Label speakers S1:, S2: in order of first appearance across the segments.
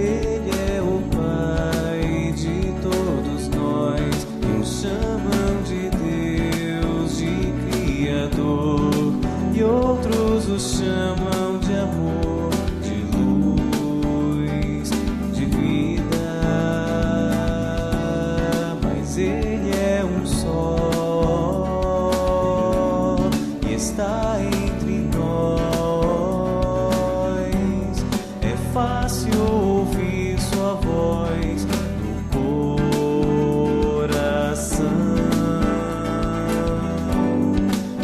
S1: Ele é o Pai de todos nós, e uns chamam de Deus, de Criador, e outros o chamam de amor, de luz, de vida. Mas Ele é um só, e está entre nós. É fácil ouvir sua voz no coração.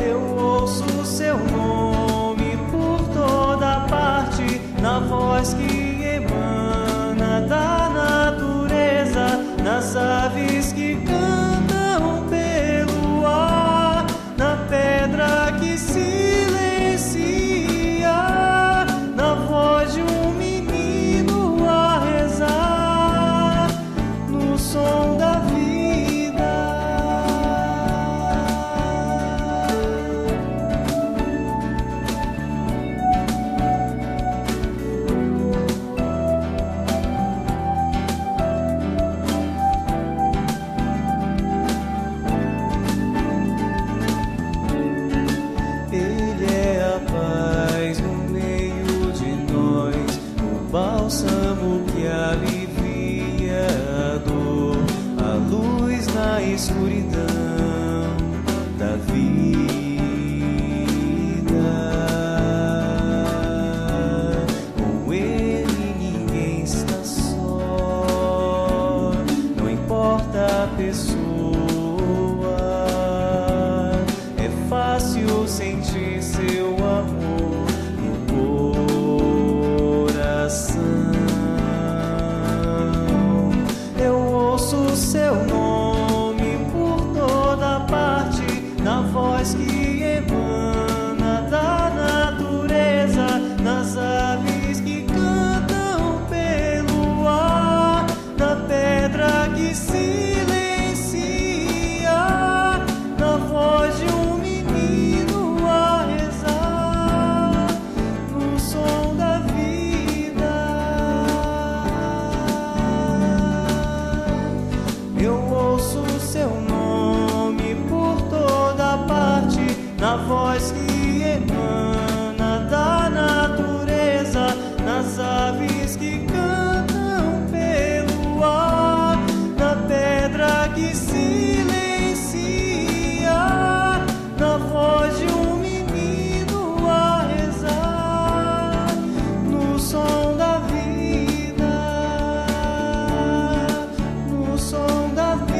S1: Eu ouço seu nome por toda parte, na voz que emana da natureza, nas aves que cantam pelo ar, na pedra que silencia, na voz de um menino a rezar, no som da vida. Ele é a paz no meio de nós, o bálsamo que alivia a dor, a luz na escuridão da vida. Com Ele ninguém está só, não importa a pessoa. É fácil sentir seu amor no coração. Eu ouço seu nome por toda parte, na voz que emana da natureza, nas aves que cantam pelo ar, na pedra que silencia, na voz de um menino a rezar, no som da vida. Eu ouço seu nome por toda parte, na voz que emana da natureza, nas aves que cantam pelo ar, na pedra que silencia, na voz de um menino a rezar, no som da vida, no som da vida.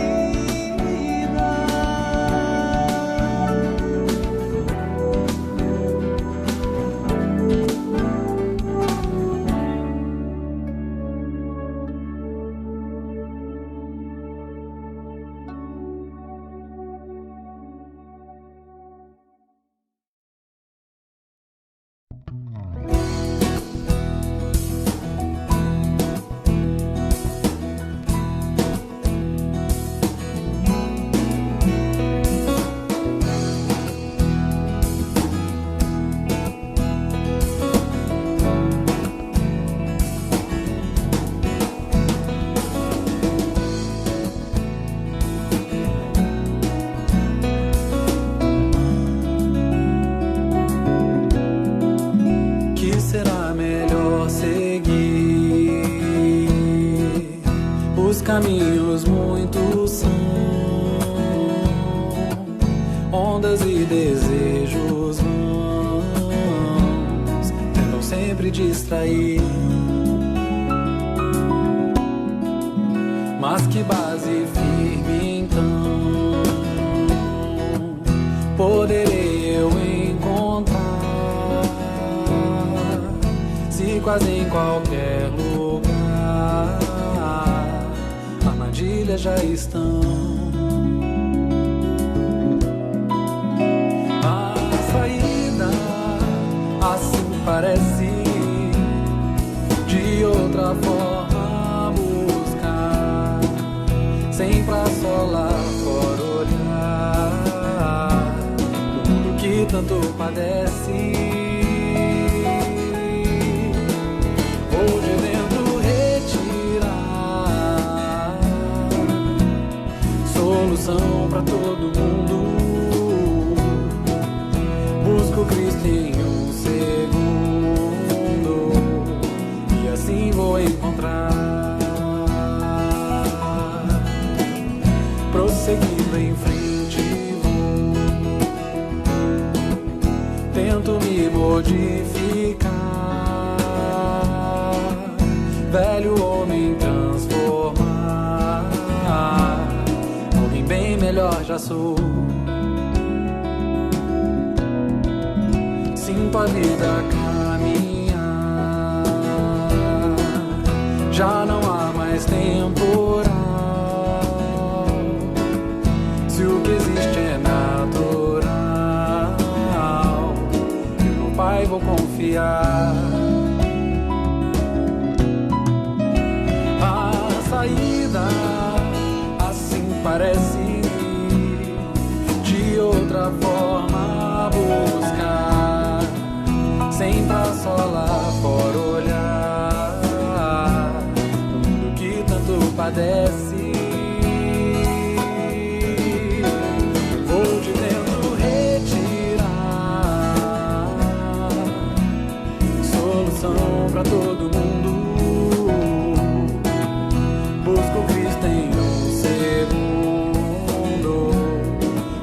S1: Os caminhos muitos são, ondas e desejos vãos tentam sempre distrair. Mas que base firme então poderei eu encontrar, se quase em qualquer lugar armadilhas já estão. A saída assim parece de outra forma buscar, sem pra só lá fora olhar o mundo que tanto padece. Vou de dentro retirar solução pra todo mundo. Busco Cristo em um segundo e assim vou encontrar. Prosseguindo em frente vou, tento me modificar, velho homem transformar, alguém bem melhor já sou. Sinto a vida caminhar, já não há mais temporal. Se o que existe é natural, eu no Pai vou confiar. A saída assim parece de outra forma buscar, sem pra só lá fora olhar o mundo que tanto padece. Vou de dentro retirar solução pra todo mundo. Busco Cristo em um segundo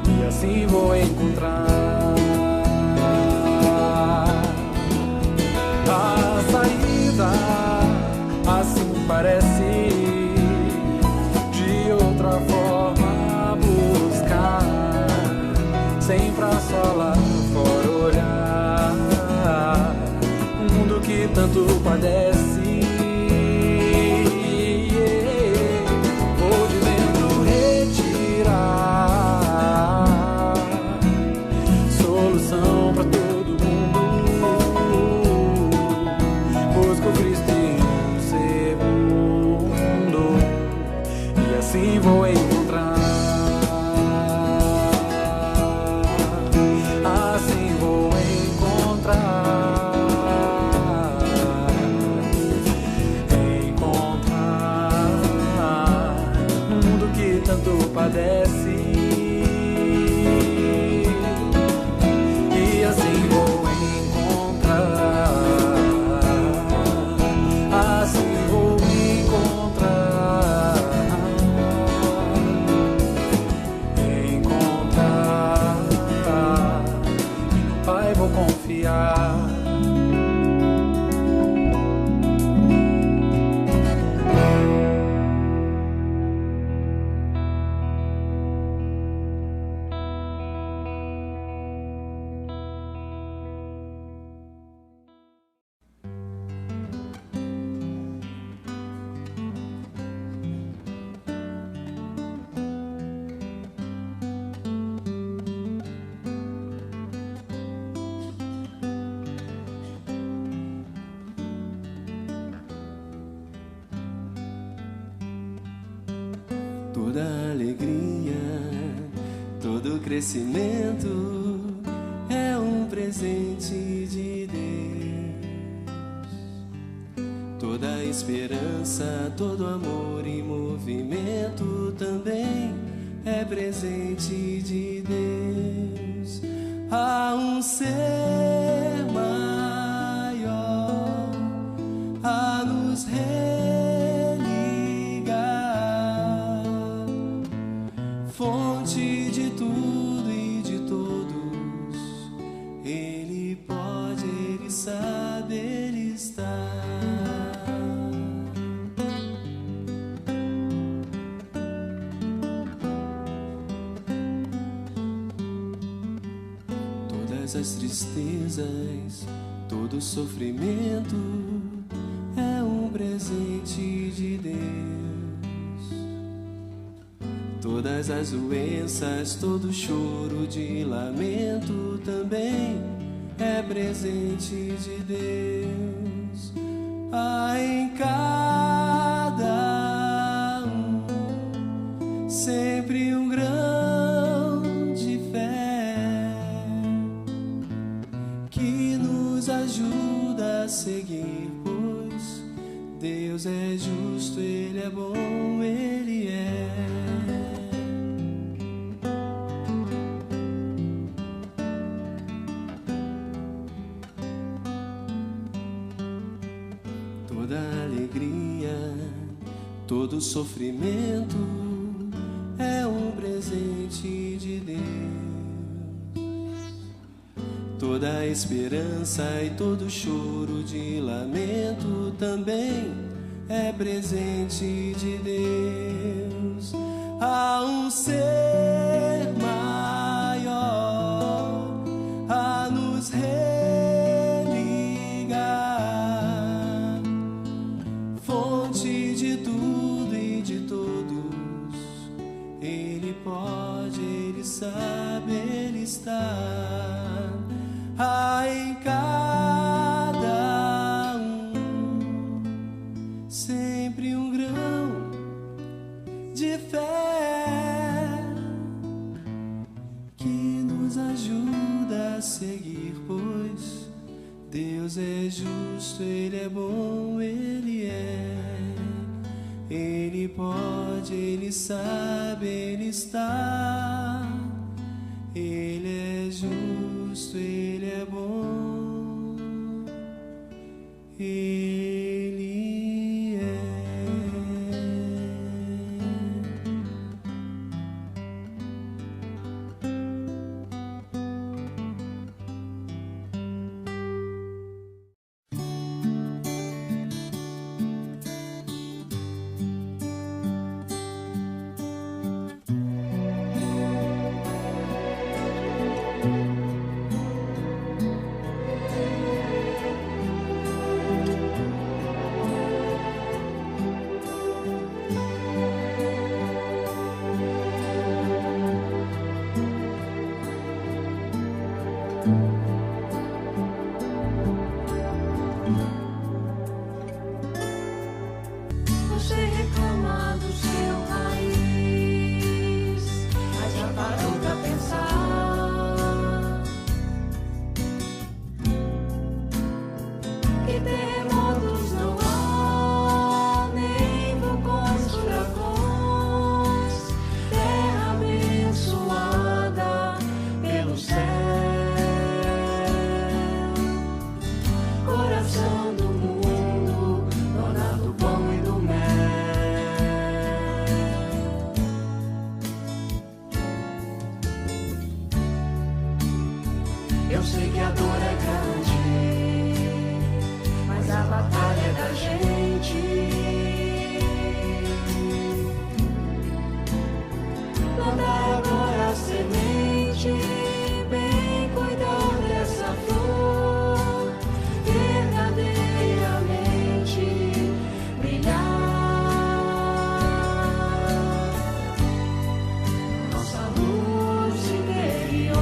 S1: e assim vou encontrar. A saída assim parece de outra forma buscar, sem pra só lá fora olhar o mundo que tanto padece. Vou de dentro retirar solução pra todo mundo. Busco Cristo em um segundo e assim vou encontrar. Assim vou encontrar, encontrar no mundo que tanto padece. E assim vou encontrar, assim vou encontrar, encontrar e no Pai vou confiar.
S2: Toda alegria, todo crescimento é um presente de Deus. Toda esperança, todo amor e movimento também é presente de Deus. Há um ser maior a nos religar. fonte de tudo e de todos. Ele pode, Ele sabe, Ele está. Todas as tristezas, todo sofrimento é um presente de Deus. Todas as doenças, todo choro de lamento também é presente de Deus. Há em cada um sempre um grão de fé que nos ajuda a seguir, pois Deus é justo, Ele é bom, Ele é. Toda alegria, todo sofrimento é um presente de Deus. Toda esperança e todo choro de lamento também é presente de Deus. Há um ser maior a nos religar, fonte de tudo e de todos. Ele pode, Ele sabe, Ele está. Há em cada um sempre um grão de fé que nos ajuda a seguir, pois Deus é justo, Ele é bom, Ele é. Ele pode, Ele sabe, Ele está. Ele é justo, Ele é bom, Ele é.
S3: Você reclama do seu país, mas já parou pra pensar que terremotos não há, nem vulcões, furacões, terra abençoada pelo céu, coração do mundo, dona do pão e do mel. Eu sei que a dor é grande, mas a batalha é da gente. Plantar agora a semente, bem cuidar dessa flor, verdadeiramente brilhar. Nossa luz interior,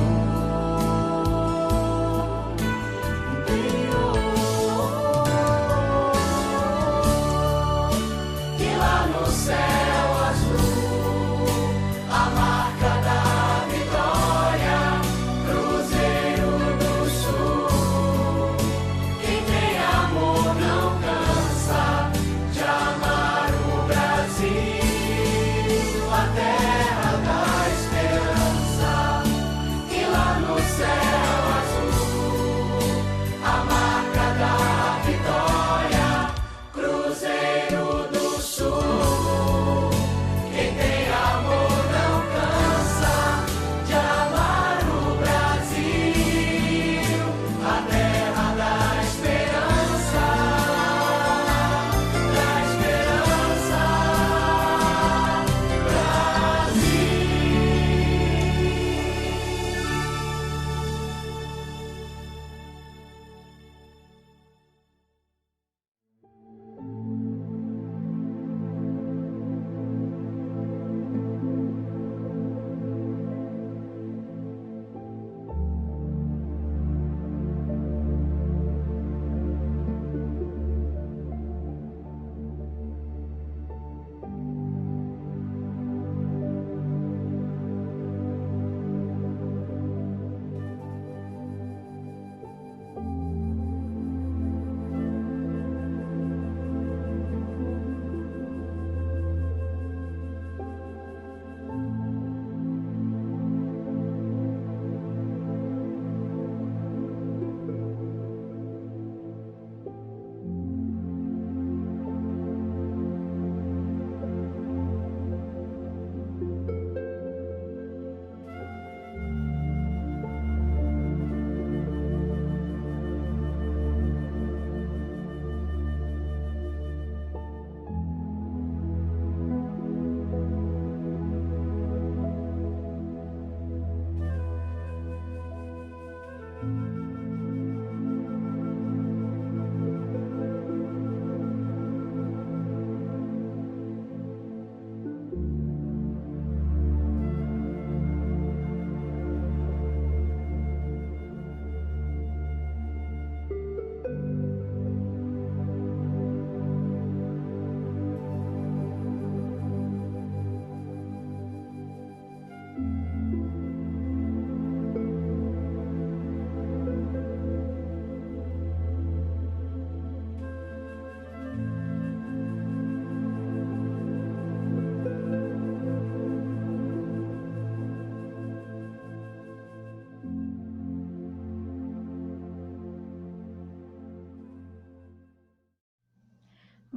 S3: que lá no céu azul, a marca da vitória, Cruzeiro do Sul. Quem tem amor não cansa de amar o Brasil, a terra da esperança. Que lá no céu azul, a marca da vitória, Cruzeiro do Sul. Quem tem amor não cansa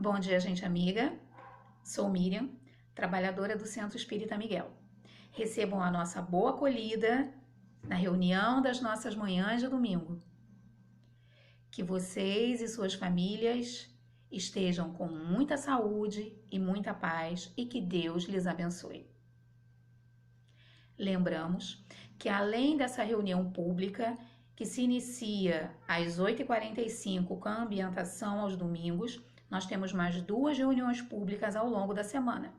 S4: Bom dia, gente amiga. Sou Miriam, trabalhadora do Centro Espírita Miguel. Recebam a nossa boa acolhida na reunião das nossas manhãs de domingo. Que vocês e suas famílias estejam com muita saúde e muita paz e que Deus lhes abençoe. Lembramos que além dessa reunião pública, que se inicia às 8h45 com a ambientação aos domingos, nós temos mais 2 reuniões públicas ao longo da semana.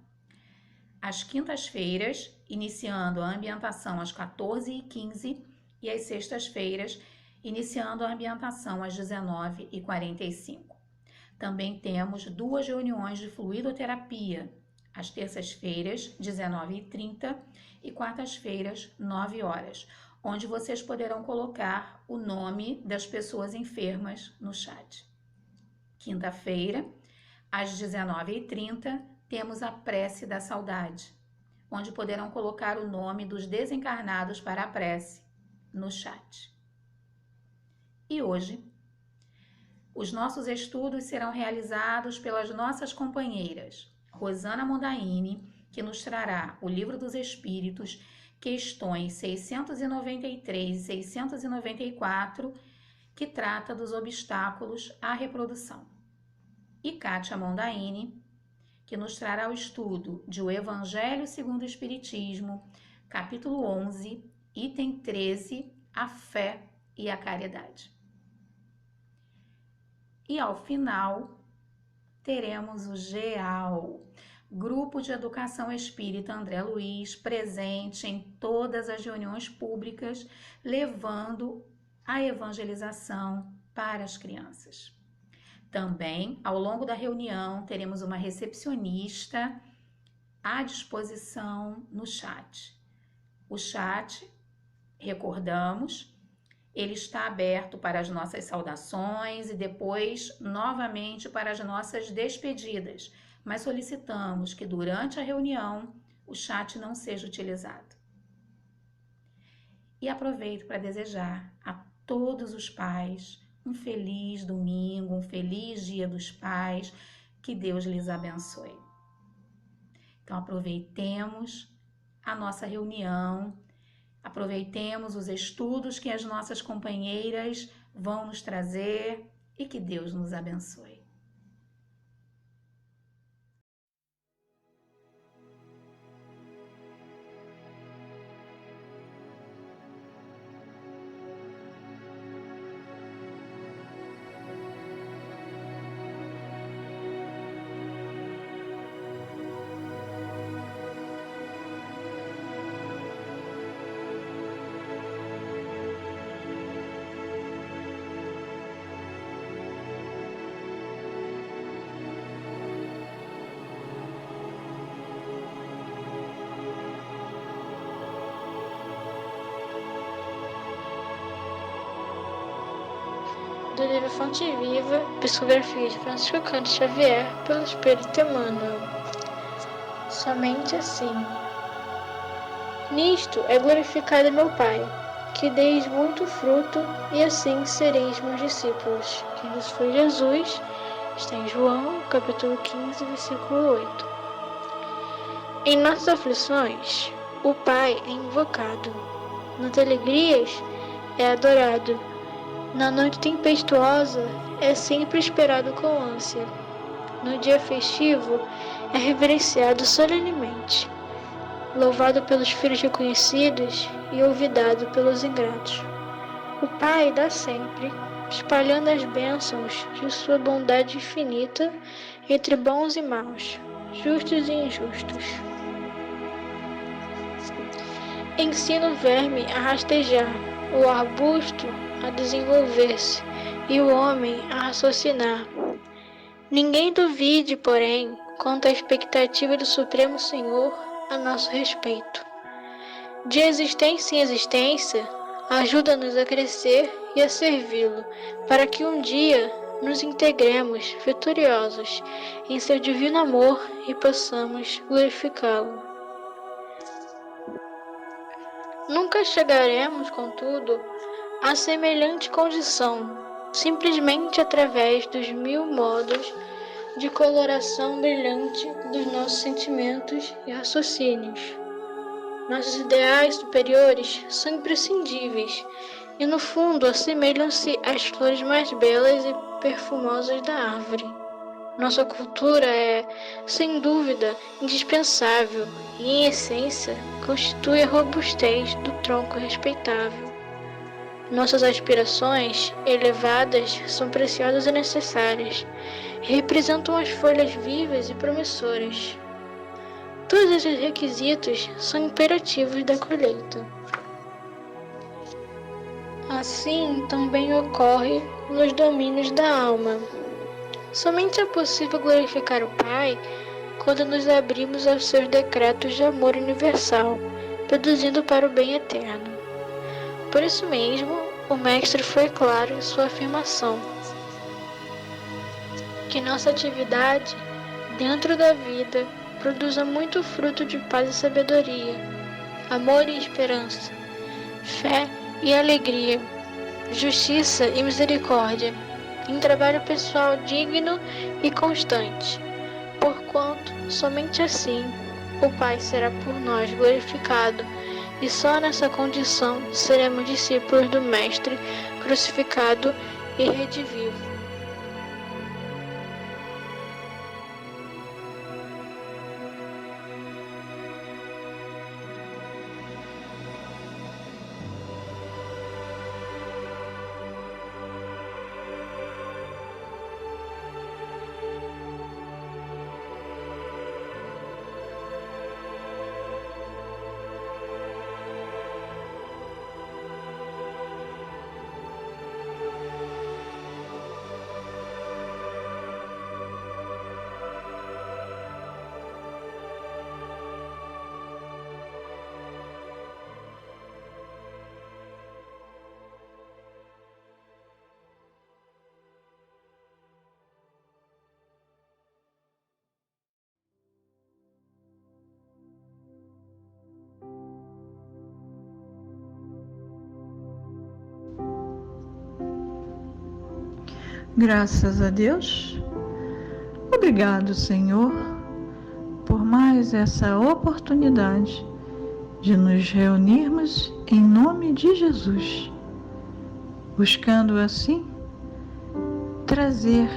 S4: Às quintas-feiras, iniciando a ambientação às 14h15 e às sextas-feiras, iniciando a ambientação às 19h45. Também temos 2 reuniões de fluidoterapia, às terças-feiras, 19h30 e quartas-feiras, 9h, onde vocês poderão colocar o nome das pessoas enfermas no chat. Quinta-feira, às 19h30, temos a prece da saudade, onde poderão colocar o nome dos desencarnados para a prece no chat. E hoje, os nossos estudos serão realizados pelas nossas companheiras Rosana Mondaini, que nos trará o Livro dos Espíritos, questões 693 e 694, que trata dos obstáculos à reprodução. E Kátia Mondaini, que nos trará o estudo de O Evangelho segundo o Espiritismo, capítulo 11, item 13, a fé e a caridade. E ao final, teremos o GEAL, Grupo de Educação Espírita André Luiz, presente em todas as reuniões públicas, levando a evangelização para as crianças. Também, ao longo da reunião, teremos uma recepcionista à disposição no chat. O chat, recordamos, ele está aberto para as nossas saudações e depois, novamente, para as nossas despedidas, mas solicitamos que durante a reunião o chat não seja utilizado. E aproveito para desejar a todos os pais um feliz domingo, um feliz Dia dos Pais, que Deus lhes abençoe. Então aproveitemos a nossa reunião, aproveitemos os estudos que as nossas companheiras vão nos trazer e que Deus nos abençoe.
S5: Do livro Fonte Viva, psicografia de Francisco Cândido Xavier, pelo Espírito Emmanuel. Somente assim. Nisto é glorificado meu Pai, que deis muito fruto, e assim sereis meus discípulos. Quem nos foi Jesus, está em João, capítulo 15, versículo 8. Em nossas aflições, o Pai é invocado. Nas alegrias, é adorado. Na noite tempestuosa, é sempre esperado com ânsia. No dia festivo, é reverenciado solenemente, louvado pelos filhos reconhecidos e olvidado pelos ingratos. O Pai dá sempre, espalhando as bênçãos de sua bondade infinita entre bons e maus, justos e injustos. Ensina o verme a rastejar, o arbusto a desenvolver-se e o homem a raciocinar. Ninguém duvide, porém, quanto à expectativa do Supremo Senhor a nosso respeito. De existência em existência, ajuda-nos a crescer e a servi-lo, para que um dia nos integremos vitoriosos em seu divino amor e possamos glorificá-lo. Nunca chegaremos, contudo, a semelhante condição, simplesmente através dos 1000 modos de coloração brilhante dos nossos sentimentos e raciocínios. Nossos ideais superiores são imprescindíveis e, no fundo, assemelham-se às flores mais belas e perfumosas da árvore. Nossa cultura é, sem dúvida, indispensável e, em essência, constitui a robustez do tronco respeitável. Nossas aspirações elevadas são preciosas e necessárias, e representam as folhas vivas e promissoras. Todos esses requisitos são imperativos da colheita. Assim também ocorre nos domínios da alma. Somente é possível glorificar o Pai quando nos abrimos aos seus decretos de amor universal, produzindo para o bem eterno. Por isso mesmo, o Mestre foi claro em sua afirmação: que nossa atividade dentro da vida produza muito fruto de paz e sabedoria, amor e esperança, fé e alegria, justiça e misericórdia, em trabalho pessoal digno e constante, porquanto somente assim o Pai será por nós glorificado, e só nessa condição seremos discípulos do Mestre crucificado e redivivo.
S6: Graças a Deus. Obrigado, Senhor, por mais essa oportunidade de nos reunirmos em nome de Jesus, buscando assim trazer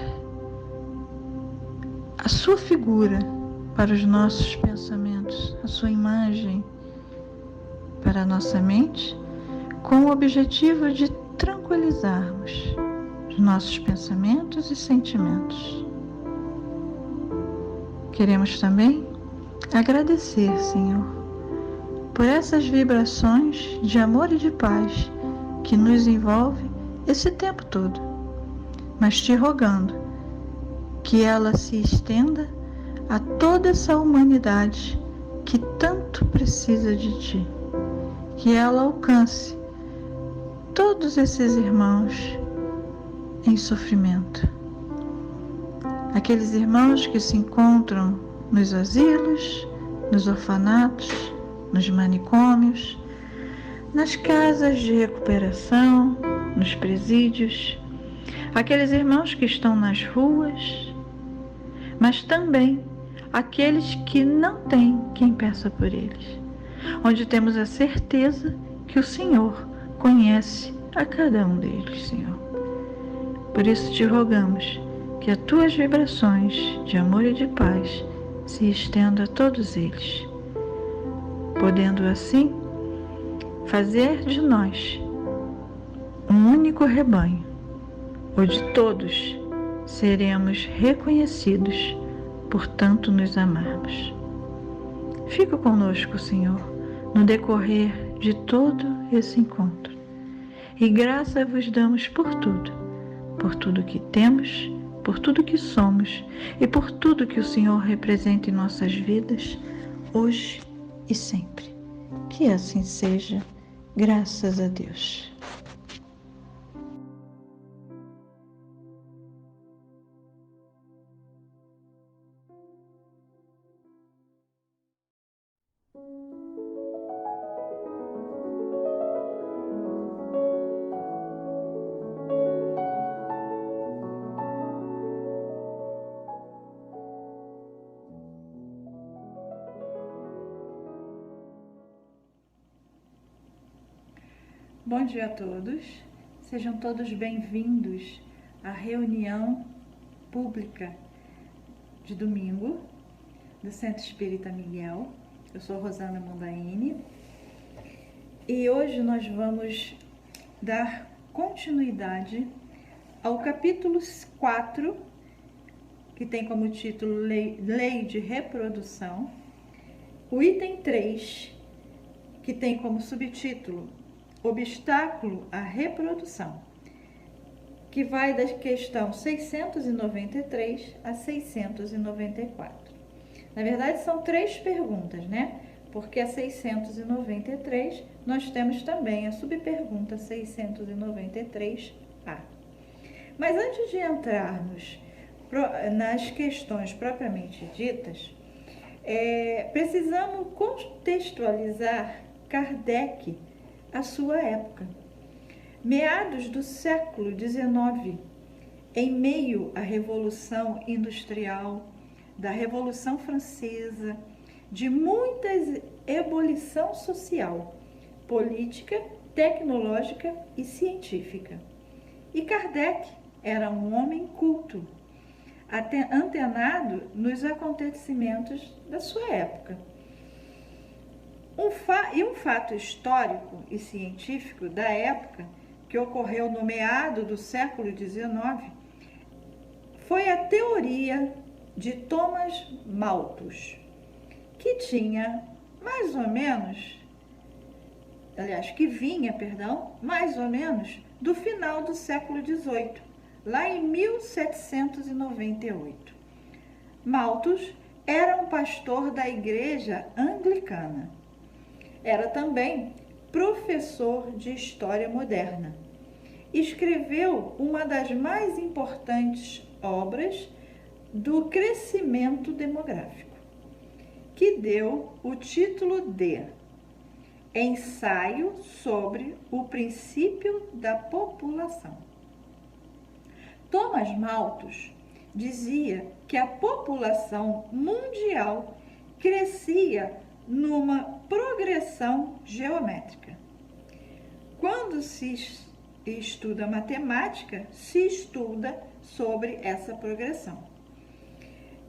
S6: a sua figura para os nossos pensamentos, a sua imagem para a nossa mente, com o objetivo de tranquilizarmos os nossos pensamentos e sentimentos. Queremos também agradecer, Senhor, por essas vibrações de amor e de paz que nos envolve esse tempo todo, mas te rogando que ela se estenda a toda essa humanidade que tanto precisa de ti, que ela alcance todos esses irmãos em sofrimento, aqueles irmãos que se encontram nos asilos, nos orfanatos, nos manicômios, nas casas de recuperação, nos presídios, aqueles irmãos que estão nas ruas, mas também aqueles que não têm quem peça por eles, onde temos a certeza que o Senhor conhece a cada um deles, Senhor. Por isso te rogamos que as tuas vibrações de amor e de paz se estendam a todos eles, podendo assim fazer de nós um único rebanho, onde todos seremos reconhecidos por tanto nos amarmos. Fica conosco, Senhor, no decorrer de todo esse encontro, e graça vos damos por tudo que temos, por tudo que somos e por tudo que o Senhor representa em nossas vidas, hoje e sempre. Que assim seja, graças a Deus. Bom dia a todos, sejam todos bem-vindos à reunião pública de domingo do Centro Espírita Miguel. Eu sou Rosana Mondaini e hoje nós vamos dar continuidade ao capítulo 4, que tem como título Lei de Reprodução, o item 3, que tem como subtítulo Obstáculo à Reprodução, que vai da questão 693 a 694. Na verdade, são 3 perguntas, né? Porque a 693 nós temos também a subpergunta 693A. Mas antes de entrarmos nas questões propriamente ditas, precisamos contextualizar Kardec à sua época. Meados do século XIX, em meio à Revolução Industrial, da Revolução Francesa, de muita ebulição social, política, tecnológica e científica. E Kardec era um homem culto, antenado nos acontecimentos da sua época. Um fato histórico e científico da época, que ocorreu no meado do século XIX, foi a teoria de Thomas Malthus, que vinha mais ou menos do final do século XVIII, lá em 1798. Malthus era um pastor da Igreja Anglicana. Era também professor de História Moderna. Escreveu uma das mais importantes obras do crescimento demográfico, que deu o título de Ensaio sobre o Princípio da População. Thomas Malthus dizia que a população mundial crescia numa progressão geométrica. Quando se estuda matemática, se estuda sobre essa progressão.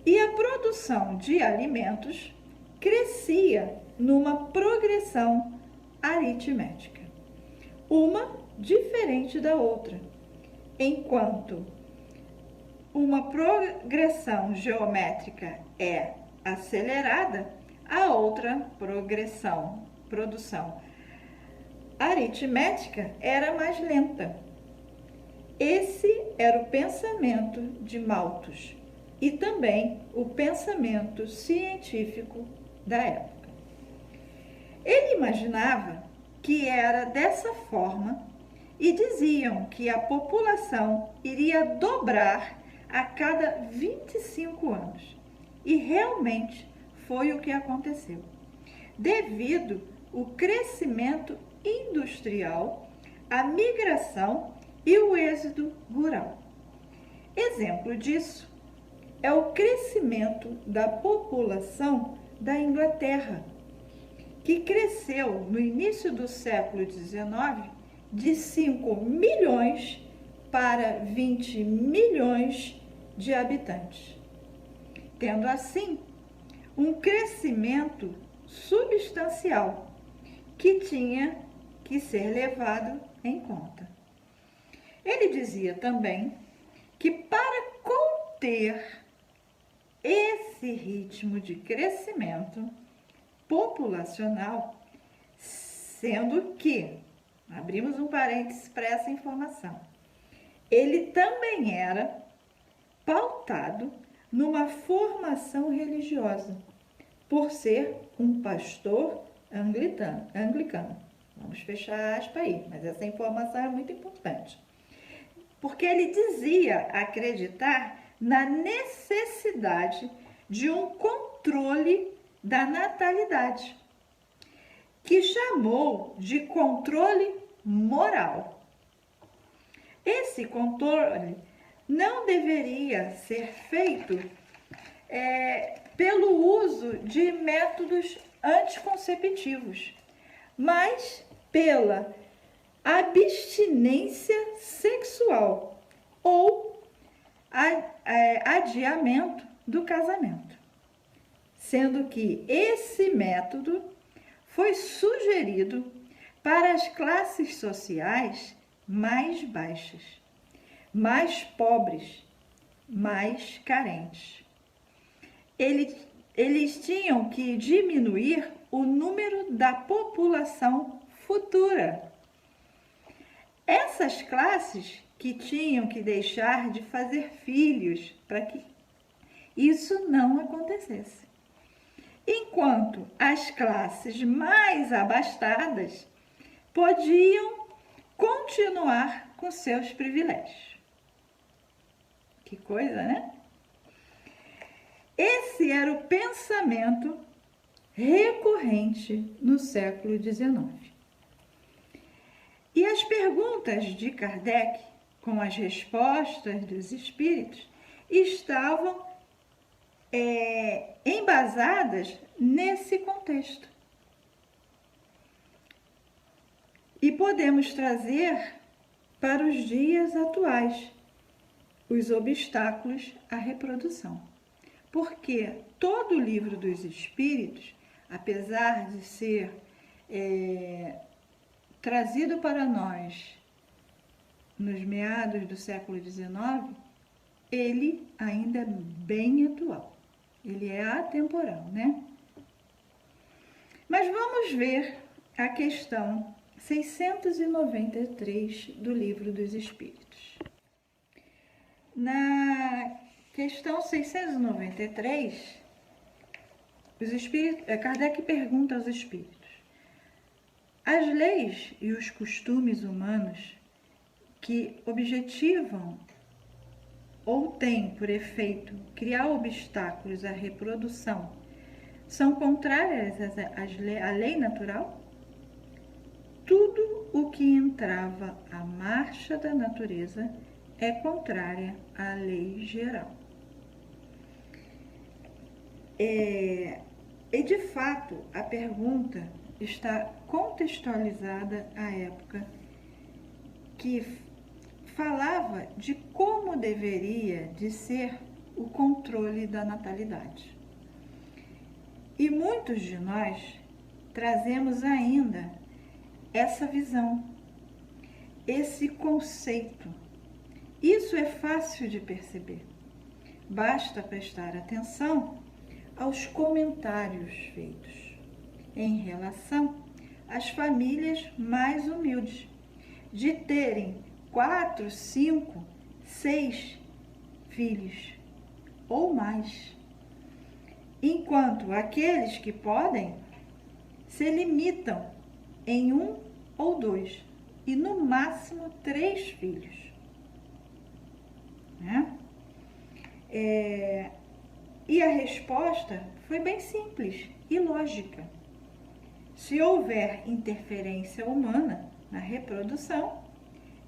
S6: E a produção de alimentos crescia numa progressão aritmética, uma diferente da outra, enquanto uma progressão geométrica é acelerada, a outra produção aritmética era mais lenta. Esse era o pensamento de Malthus e também o pensamento científico da época. Ele imaginava que era dessa forma e diziam que a população iria dobrar a cada 25 anos. E realmente foi o que aconteceu, devido ao crescimento industrial, a migração e o êxodo rural. Exemplo disso é o crescimento da população da Inglaterra, que cresceu no início do século XIX de 5 milhões para 20 milhões de habitantes, tendo assim um crescimento substancial que tinha que ser levado em conta. Ele dizia também que para conter esse ritmo de crescimento populacional, sendo que, abrimos um parênteses para essa informação, ele também era pautado numa formação religiosa, por ser um pastor anglicano. Vamos fechar aspas aí, mas essa informação é muito importante. Porque ele dizia acreditar na necessidade de um controle da natalidade, que chamou de controle moral. Esse controle não deveria ser feito pelo uso de métodos anticonceptivos, mas pela
S7: abstinência sexual ou adiamento do casamento, sendo que esse método foi sugerido para as classes sociais mais baixas, mais pobres, mais carentes. Eles tinham que diminuir o número da população futura. Essas classes que tinham que deixar de fazer filhos para que isso não acontecesse. Enquanto as classes mais abastadas podiam continuar com seus privilégios. Que coisa, né? Esse era o pensamento recorrente no século XIX. E as perguntas de Kardec, com as respostas dos espíritos, estavam embasadas nesse contexto. E podemos trazer para os dias atuais os obstáculos à reprodução. Porque todo o livro dos espíritos, apesar de ser trazido para nós nos meados do século XIX, ele ainda é bem atual. Ele é atemporal, né? Mas vamos ver a questão 693 do Livro dos Espíritos. Na questão 693, Kardec pergunta aos espíritos: as leis e os costumes humanos que objetivam ou têm por efeito criar obstáculos à reprodução são contrárias à lei natural? Tudo o que entrava a marcha da natureza é contrária à lei geral. E de fato, a pergunta está contextualizada à época que falava de como deveria de ser o controle da natalidade. E muitos de nós trazemos ainda essa visão, esse conceito. Isso é fácil de perceber. Basta prestar atenção aos comentários feitos em relação às famílias mais humildes, de terem 4, 5, 6 filhos ou mais, enquanto aqueles que podem se limitam em 1 ou 2 e no máximo 3 filhos, né? E a resposta foi bem simples e lógica. Se houver interferência humana na reprodução,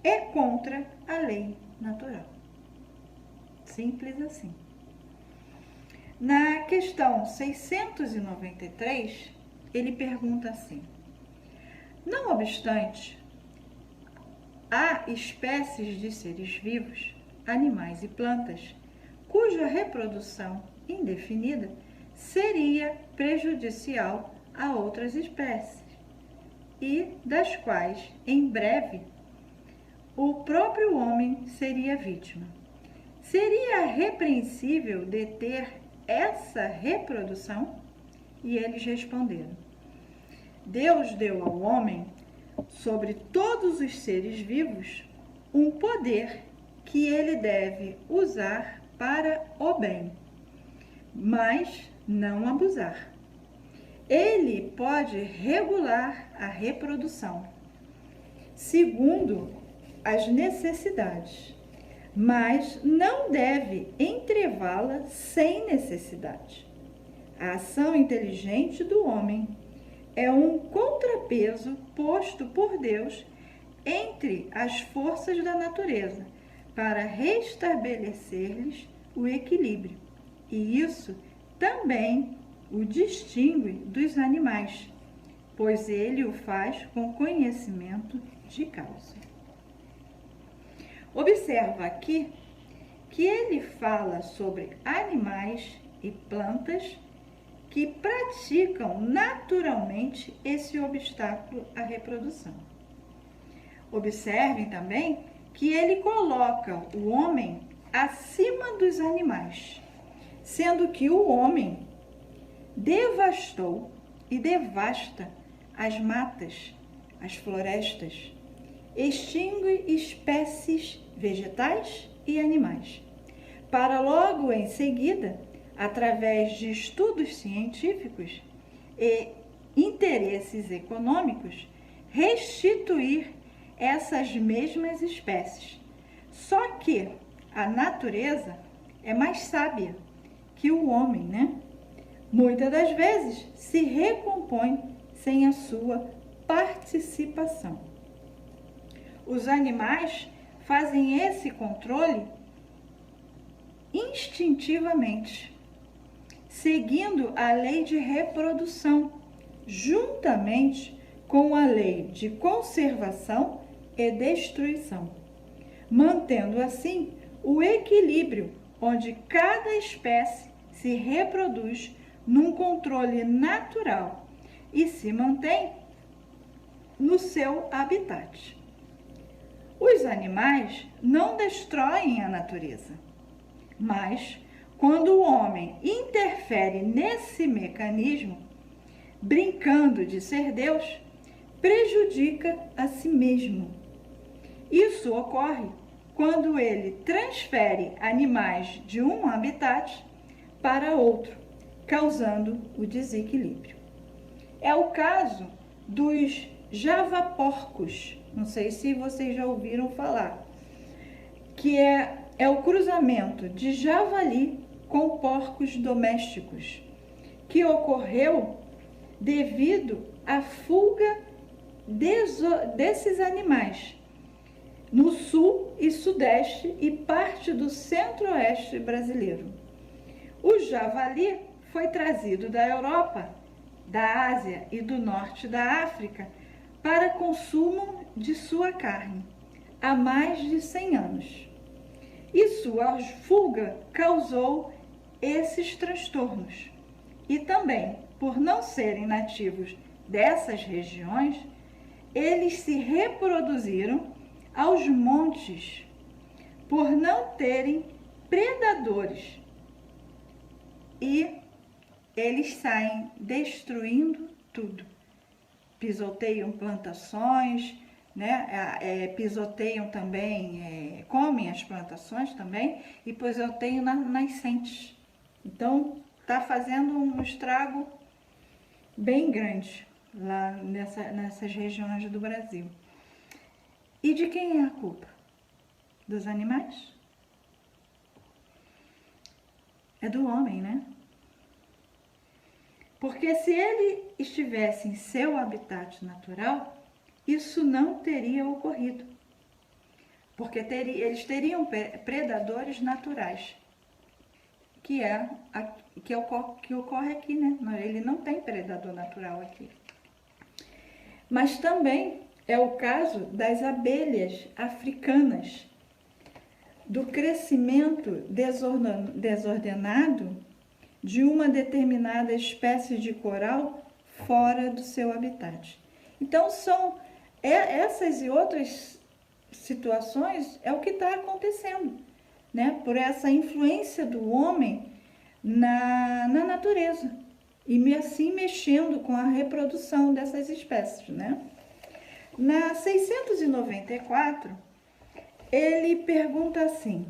S7: é contra a lei natural. Simples assim. Na questão 693, ele pergunta assim: não obstante, há espécies de seres vivos, animais e plantas, cuja reprodução indefinida seria prejudicial a outras espécies e das quais, em breve, o próprio homem seria vítima. Seria repreensível deter essa reprodução? E eles responderam: Deus deu ao homem, sobre todos os seres vivos, um poder que ele deve usar para o bem, mas não abusar. Ele pode regular a reprodução, segundo as necessidades, mas não deve entrevá-la sem necessidade. A ação inteligente do homem é um contrapeso posto por Deus entre as forças da natureza para restabelecer-lhes o equilíbrio, e isso também o distingue dos animais, pois ele o faz com conhecimento de cálcio. Observa aqui que ele fala sobre animais e plantas que praticam naturalmente esse obstáculo à reprodução. Observem também que ele coloca o homem acima dos animais, sendo que o homem devastou e devasta as matas, as florestas, extingue espécies vegetais e animais, para logo em seguida, através de estudos científicos e interesses econômicos, restituir essas mesmas espécies. Só que a natureza é mais sábia que o homem, né? Muitas das vezes se recompõe sem a sua participação. Os animais fazem esse controle instintivamente, seguindo a lei de reprodução, juntamente com a lei de conservação e destruição, mantendo assim o equilíbrio onde cada espécie se reproduz num controle natural e se mantém no seu habitat. Os animais não destroem a natureza, mas quando o homem interfere nesse mecanismo, brincando de ser Deus, prejudica a si mesmo. Isso ocorre quando ele transfere animais de um habitat para outro, causando o desequilíbrio. É o caso dos javaporcos, não sei se vocês já ouviram falar, que é o cruzamento de javali com porcos domésticos, que ocorreu devido à fuga desses animais no sul e sudeste e parte do centro-oeste brasileiro. O javali foi trazido da Europa, da Ásia e do norte da África para consumo de sua carne há mais de 100 anos. E sua fuga causou esses transtornos. E também, por não serem nativos dessas regiões, eles se reproduziram aos montes, por não terem predadores. E eles saem destruindo tudo. Pisoteiam plantações, né? Pisoteiam também, comem as plantações também e pisoteiam nascentes. Então, está fazendo um estrago bem grande lá nessas regiões do Brasil. E de quem é a culpa? Dos animais? É do homem, né? Porque se ele estivesse em seu habitat natural, isso não teria ocorrido. Porque eles teriam predadores naturais, que ocorre aqui, né? Ele não tem predador natural aqui. Mas também é o caso das abelhas africanas, do crescimento desordenado de uma determinada espécie de coral fora do seu habitat. Então, são essas e outras situações é o que está acontecendo, né? Por essa influência do homem na natureza e assim mexendo com a reprodução dessas espécies, né? Na 694, ele pergunta assim: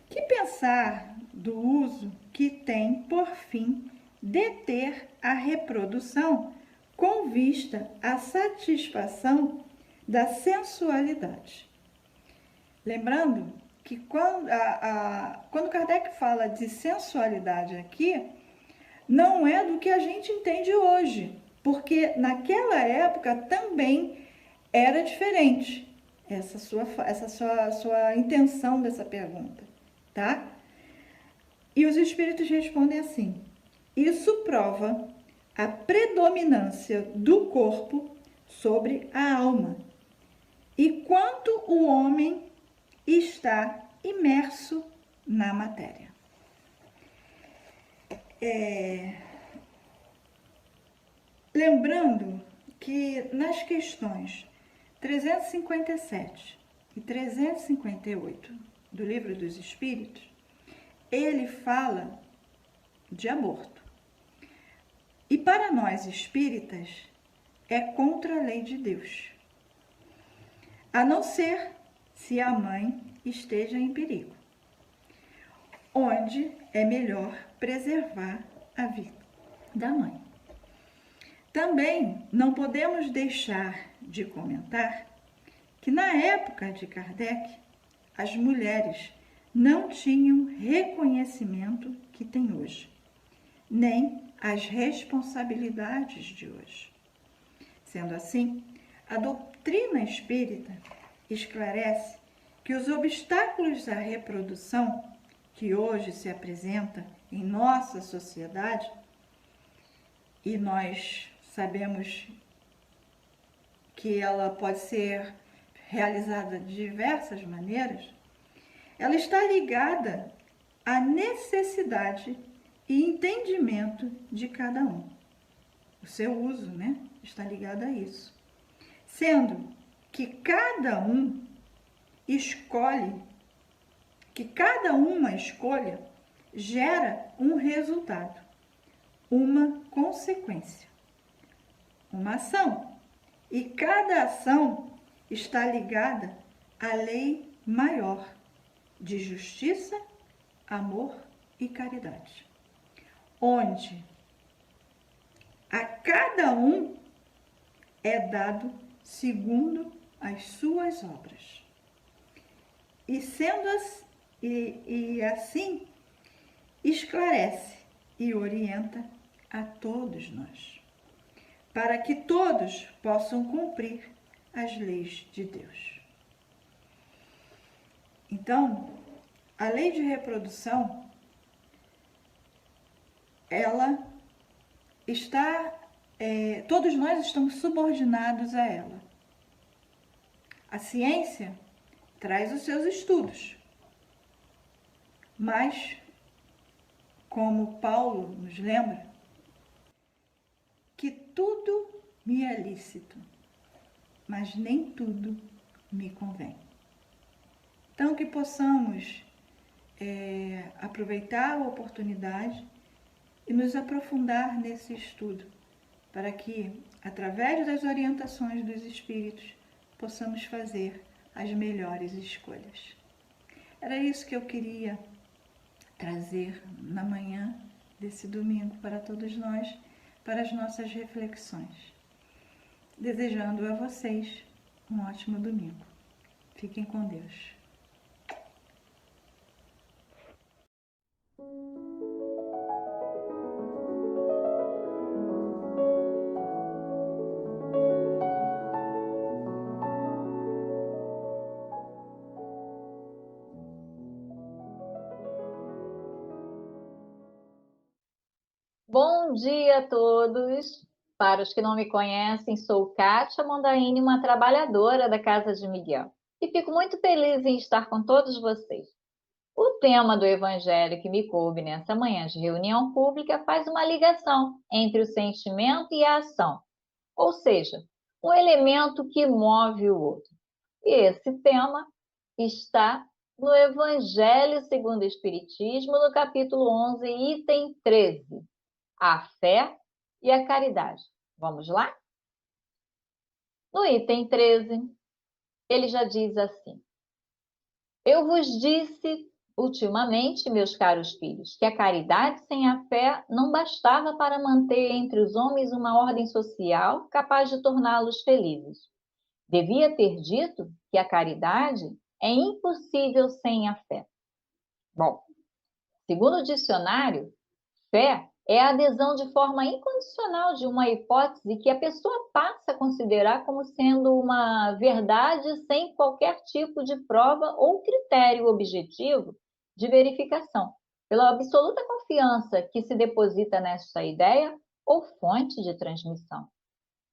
S7: que pensar do uso que tem por fim deter a reprodução com vista à satisfação da sensualidade? Lembrando que quando Kardec fala de sensualidade aqui, não é do que a gente entende hoje, porque naquela época também era diferente essa sua intenção dessa pergunta, tá? E os espíritos respondem assim: isso prova a predominância do corpo sobre a alma e quanto o homem está imerso na matéria. Lembrando que nas questões 357 e 358 do Livro dos Espíritos, ele fala de aborto. E para nós espíritas, é contra a lei de Deus, a não ser se a mãe esteja em perigo, onde é melhor preservar a vida da mãe. Também não podemos deixar de comentar que na época de Kardec, as mulheres não tinham reconhecimento que têm hoje, nem as responsabilidades de hoje. Sendo assim, a doutrina espírita esclarece que os obstáculos à reprodução que hoje se apresenta em nossa sociedade, e nós sabemos que ela pode ser realizada de diversas maneiras, ela está ligada à necessidade e entendimento de cada um. O seu uso, está ligado a isso. Sendo que cada uma escolha gera um resultado, uma consequência, uma ação. E cada ação está ligada à lei maior de justiça, amor e caridade, onde a cada um é dado segundo as suas obras. E sendo assim, esclarece e orienta a todos nós, para que todos possam cumprir as leis de Deus. Então, a lei de reprodução, ela está, todos nós estamos subordinados a ela. A ciência traz os seus estudos, mas, como Paulo nos lembra, que tudo me é lícito, mas nem tudo me convém. Então, que possamos aproveitar a oportunidade e nos aprofundar nesse estudo, para que, através das orientações dos Espíritos, possamos fazer as melhores escolhas. Era isso que eu queria trazer na manhã desse domingo para todos nós, para as nossas reflexões. Desejando a vocês um ótimo domingo. Fiquem com Deus.
S8: Bom dia a todos. Para os que não me conhecem, sou Kátia Mondaini, uma trabalhadora da Casa de Miguel. E fico muito feliz em estar com todos vocês. O tema do Evangelho que me coube nessa manhã de reunião pública faz uma ligação entre o sentimento e a ação, ou seja, um elemento que move o outro. E esse tema está no Evangelho segundo o Espiritismo, no capítulo 11, item 13. A fé e a caridade. Vamos lá? No item 13, ele já diz assim: Eu vos disse ultimamente, meus caros filhos, que a caridade sem a fé não bastava para manter entre os homens uma ordem social capaz de torná-los felizes. Devia ter dito que a caridade é impossível sem a fé. Bom, segundo o dicionário, fé é a adesão de forma incondicional de uma hipótese que a pessoa passa a considerar como sendo uma verdade sem qualquer tipo de prova ou critério objetivo de verificação, pela absoluta confiança que se deposita nesta ideia ou fonte de transmissão.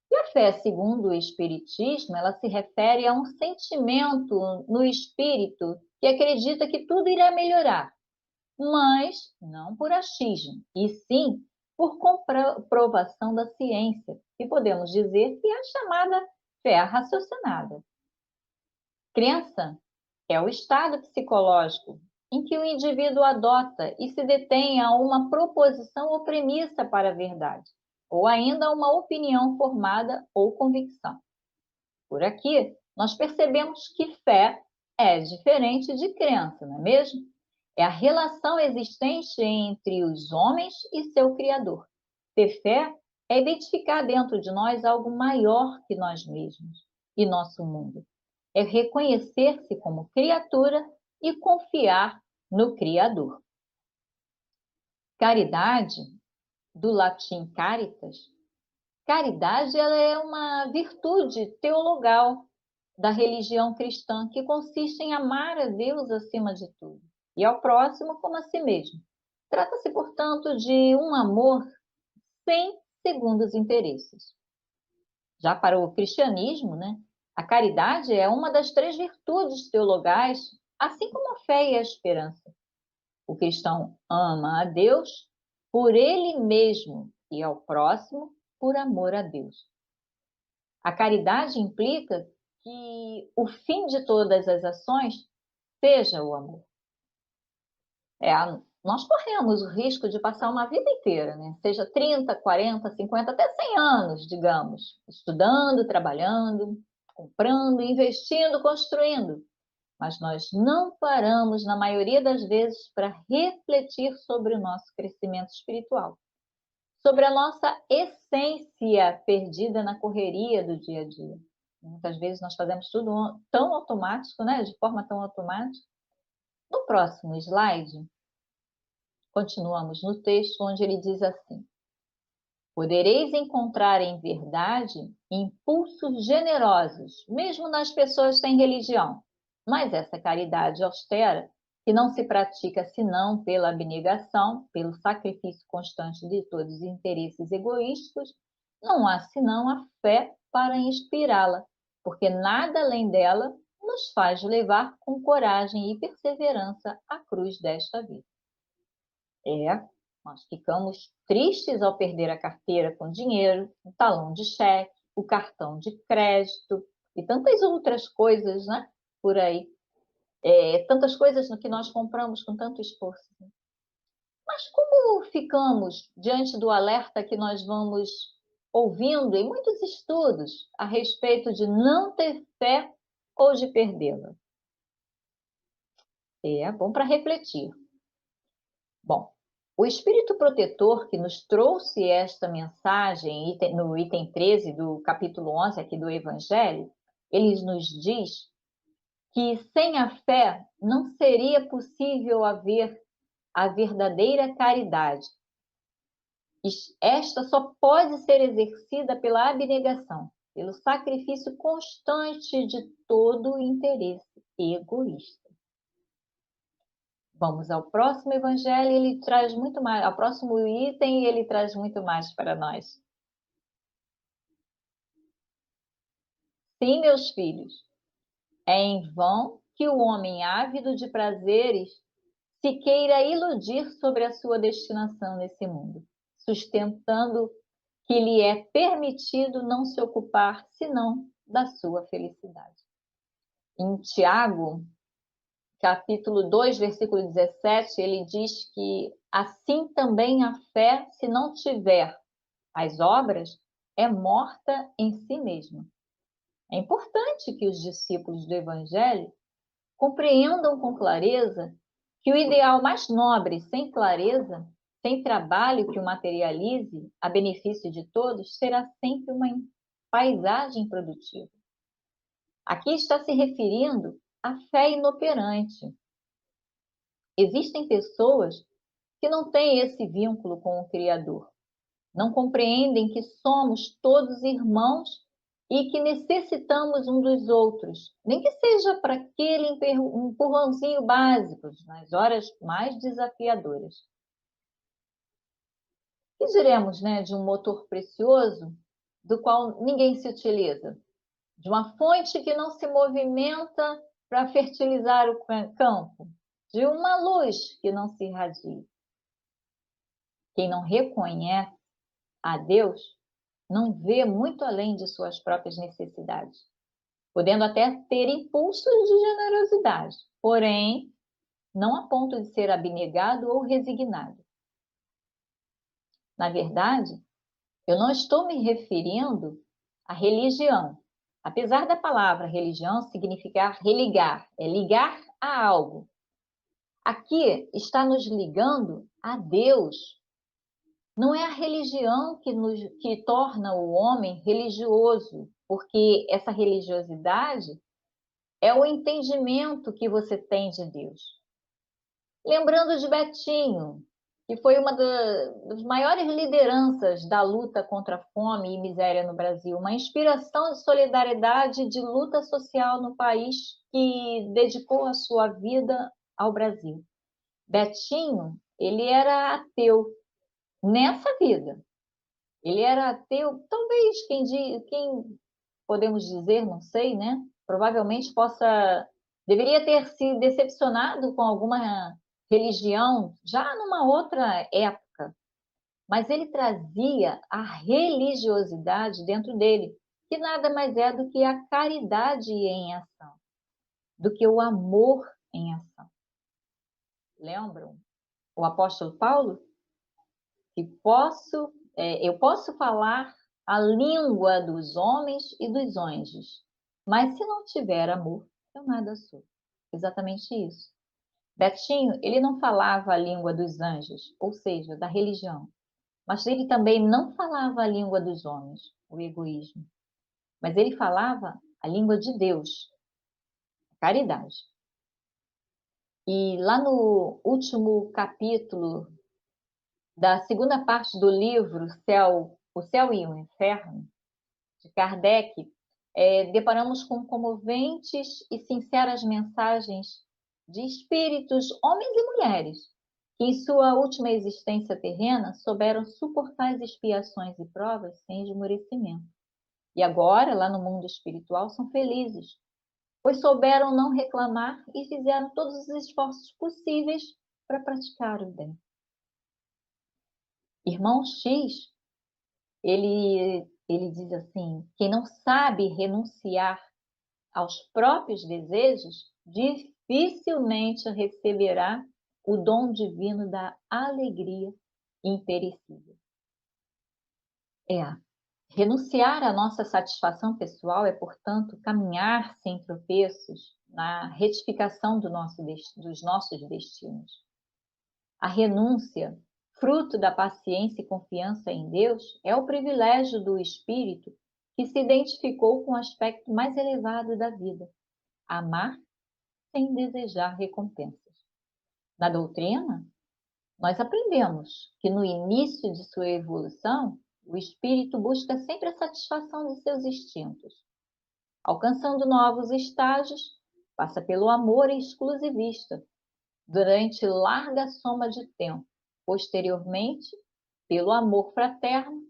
S8: E a fé, segundo o Espiritismo, ela se refere a um sentimento no espírito que acredita que tudo irá melhorar, mas não por achismo, e sim por comprovação da ciência, que podemos dizer que é a chamada fé raciocinada. Crença é o estado psicológico em que o indivíduo adota e se detém a uma proposição ou premissa para a verdade, ou ainda uma opinião formada ou convicção. Por aqui, nós percebemos que fé é diferente de crença, não é mesmo? É a relação existente entre os homens e seu Criador. Ter fé é identificar dentro de nós algo maior que nós mesmos e nosso mundo. É reconhecer-se como criatura e confiar no Criador. Caridade, do latim caritas, caridade ela é uma virtude teologal da religião cristã que consiste em amar a Deus acima de tudo e ao próximo como a si mesmo. Trata-se, portanto, de um amor sem segundos interesses. Já para o cristianismo, a caridade é uma das 3 virtudes teologais, assim como a fé e a esperança. O cristão ama a Deus por ele mesmo e ao próximo por amor a Deus. A caridade implica que o fim de todas as ações seja o amor. Nós corremos o risco de passar uma vida inteira, seja 30, 40, 50, até 100 anos, digamos, estudando, trabalhando, comprando, investindo, construindo. Mas nós não paramos, na maioria das vezes, para refletir sobre o nosso crescimento espiritual, sobre a nossa essência perdida na correria do dia a dia. Muitas vezes nós fazemos tudo tão automático, de forma tão automática. No próximo slide, continuamos no texto onde ele diz assim: podereis encontrar em verdade impulsos generosos, mesmo nas pessoas sem religião, mas essa caridade austera, que não se pratica senão pela abnegação, pelo sacrifício constante de todos os interesses egoísticos, não há senão a fé para inspirá-la, porque nada além dela nos faz levar com coragem e perseverança a cruz desta vida. Nós ficamos tristes ao perder a carteira com dinheiro, o talão de cheque, o cartão de crédito e tantas outras coisas, por aí. Tantas coisas que nós compramos com tanto esforço. Mas como ficamos diante do alerta que nós vamos ouvindo em muitos estudos a respeito de não ter fé ou de perdê-la? É bom para refletir. Bom, o Espírito Protetor que nos trouxe esta mensagem no item 13 do capítulo 11 aqui do Evangelho, ele nos diz que sem a fé não seria possível haver a verdadeira caridade. Esta só pode ser exercida pela abnegação, pelo sacrifício constante de todo o interesse egoísta. Vamos ao próximo evangelho, ele traz muito mais, ao próximo item, ele traz muito mais para nós. Sim, meus filhos, é em vão que o homem ávido de prazeres se queira iludir sobre a sua destinação nesse mundo, sustentando que lhe é permitido não se ocupar senão da sua felicidade. Em Tiago, capítulo 2, versículo 17, ele diz que assim também a fé, se não tiver as obras, é morta em si mesma. É importante que os discípulos do Evangelho compreendam com clareza que o ideal mais nobre, sem clareza, sem trabalho que o materialize a benefício de todos, será sempre uma paisagem produtiva. Aqui está se referindo à fé inoperante. Existem pessoas que não têm esse vínculo com o Criador, não compreendem que somos todos irmãos e que necessitamos um dos outros, nem que seja para aquele empurrãozinho básico, nas horas mais desafiadoras. O que diremos, de um motor precioso do qual ninguém se utiliza, de uma fonte que não se movimenta para fertilizar o campo, de uma luz que não se irradia. Quem não reconhece a Deus não vê muito além de suas próprias necessidades, podendo até ter impulsos de generosidade, porém, não a ponto de ser abnegado ou resignado. Na verdade, eu não estou me referindo à religião, apesar da palavra religião significar religar, é ligar a algo. Aqui está nos ligando a Deus. Não é a religião que torna o homem religioso, porque essa religiosidade é o entendimento que você tem de Deus. Lembrando de Betinho, que foi uma das maiores lideranças da luta contra a fome e miséria no Brasil, uma inspiração de solidariedade e de luta social no país que dedicou a sua vida ao Brasil. Betinho, ele era ateu nessa vida. Ele era ateu, talvez, quem podemos dizer, não sei, né? Provavelmente deveria ter se decepcionado com alguma religião já numa outra época, mas ele trazia a religiosidade dentro dele, que nada mais é do que a caridade em ação, do que o amor em ação. Lembram o apóstolo Paulo? Que eu posso falar a língua dos homens e dos anjos, mas se não tiver amor, eu nada sou. Exatamente isso. Betinho, ele não falava a língua dos anjos, ou seja, da religião, mas ele também não falava a língua dos homens, o egoísmo, mas ele falava a língua de Deus, a caridade. E lá no último capítulo da segunda parte do livro O Céu e o Inferno, de Kardec, deparamos com comoventes e sinceras mensagens de espíritos, homens e mulheres, que em sua última existência terrena souberam suportar as expiações e provas sem esmorecimento. E agora, lá no mundo espiritual, são felizes, pois souberam não reclamar e fizeram todos os esforços possíveis para praticar o bem. Irmão X, ele diz assim, quem não sabe renunciar aos próprios desejos, dificilmente receberá o dom divino da alegria imperecível. Renunciar à nossa satisfação pessoal é, portanto, caminhar sem tropeços na retificação dos nossos destinos. A renúncia, fruto da paciência e confiança em Deus, é o privilégio do espírito que se identificou com o aspecto mais elevado da vida, amar sem desejar recompensas. Na doutrina, nós aprendemos que no início de sua evolução, o espírito busca sempre a satisfação de seus instintos. Alcançando novos estágios, passa pelo amor exclusivista, durante larga soma de tempo, posteriormente, pelo amor fraterno,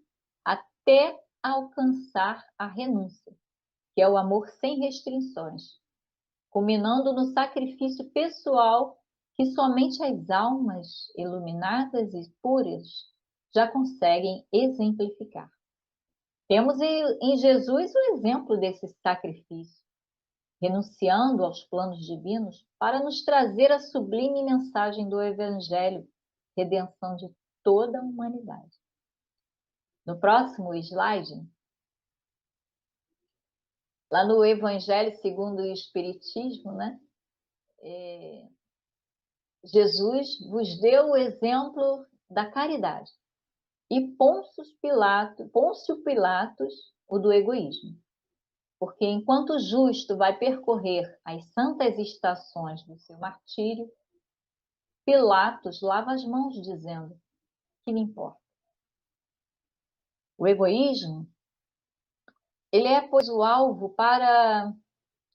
S8: até alcançar a renúncia, que é o amor sem restrições, culminando no sacrifício pessoal que somente as almas iluminadas e puras já conseguem exemplificar. Temos em Jesus o exemplo desse sacrifício, renunciando aos planos divinos para nos trazer a sublime mensagem do Evangelho, redenção de toda a humanidade. No próximo slide, lá no Evangelho segundo o Espiritismo, né? Jesus vos deu o exemplo da caridade e Pôncio Pilatos o do egoísmo. Porque enquanto o justo vai percorrer as santas estações do seu martírio, Pilatos lava as mãos dizendo, que me importa. O egoísmo, ele é, pois, o alvo para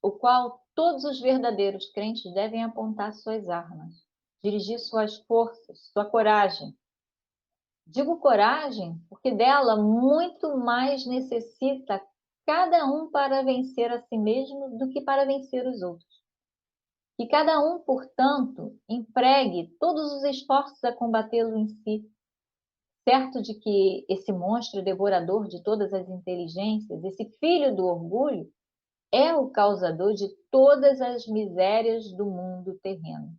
S8: o qual todos os verdadeiros crentes devem apontar suas armas, dirigir suas forças, sua coragem, Digo coragem porque dela muito mais necessita cada um para vencer a si mesmo do que para vencer os outros. Que cada um, portanto, empregue todos os esforços a combatê-lo em si, certo de que esse monstro devorador de todas as inteligências, esse filho do orgulho, é o causador de todas as misérias do mundo terreno.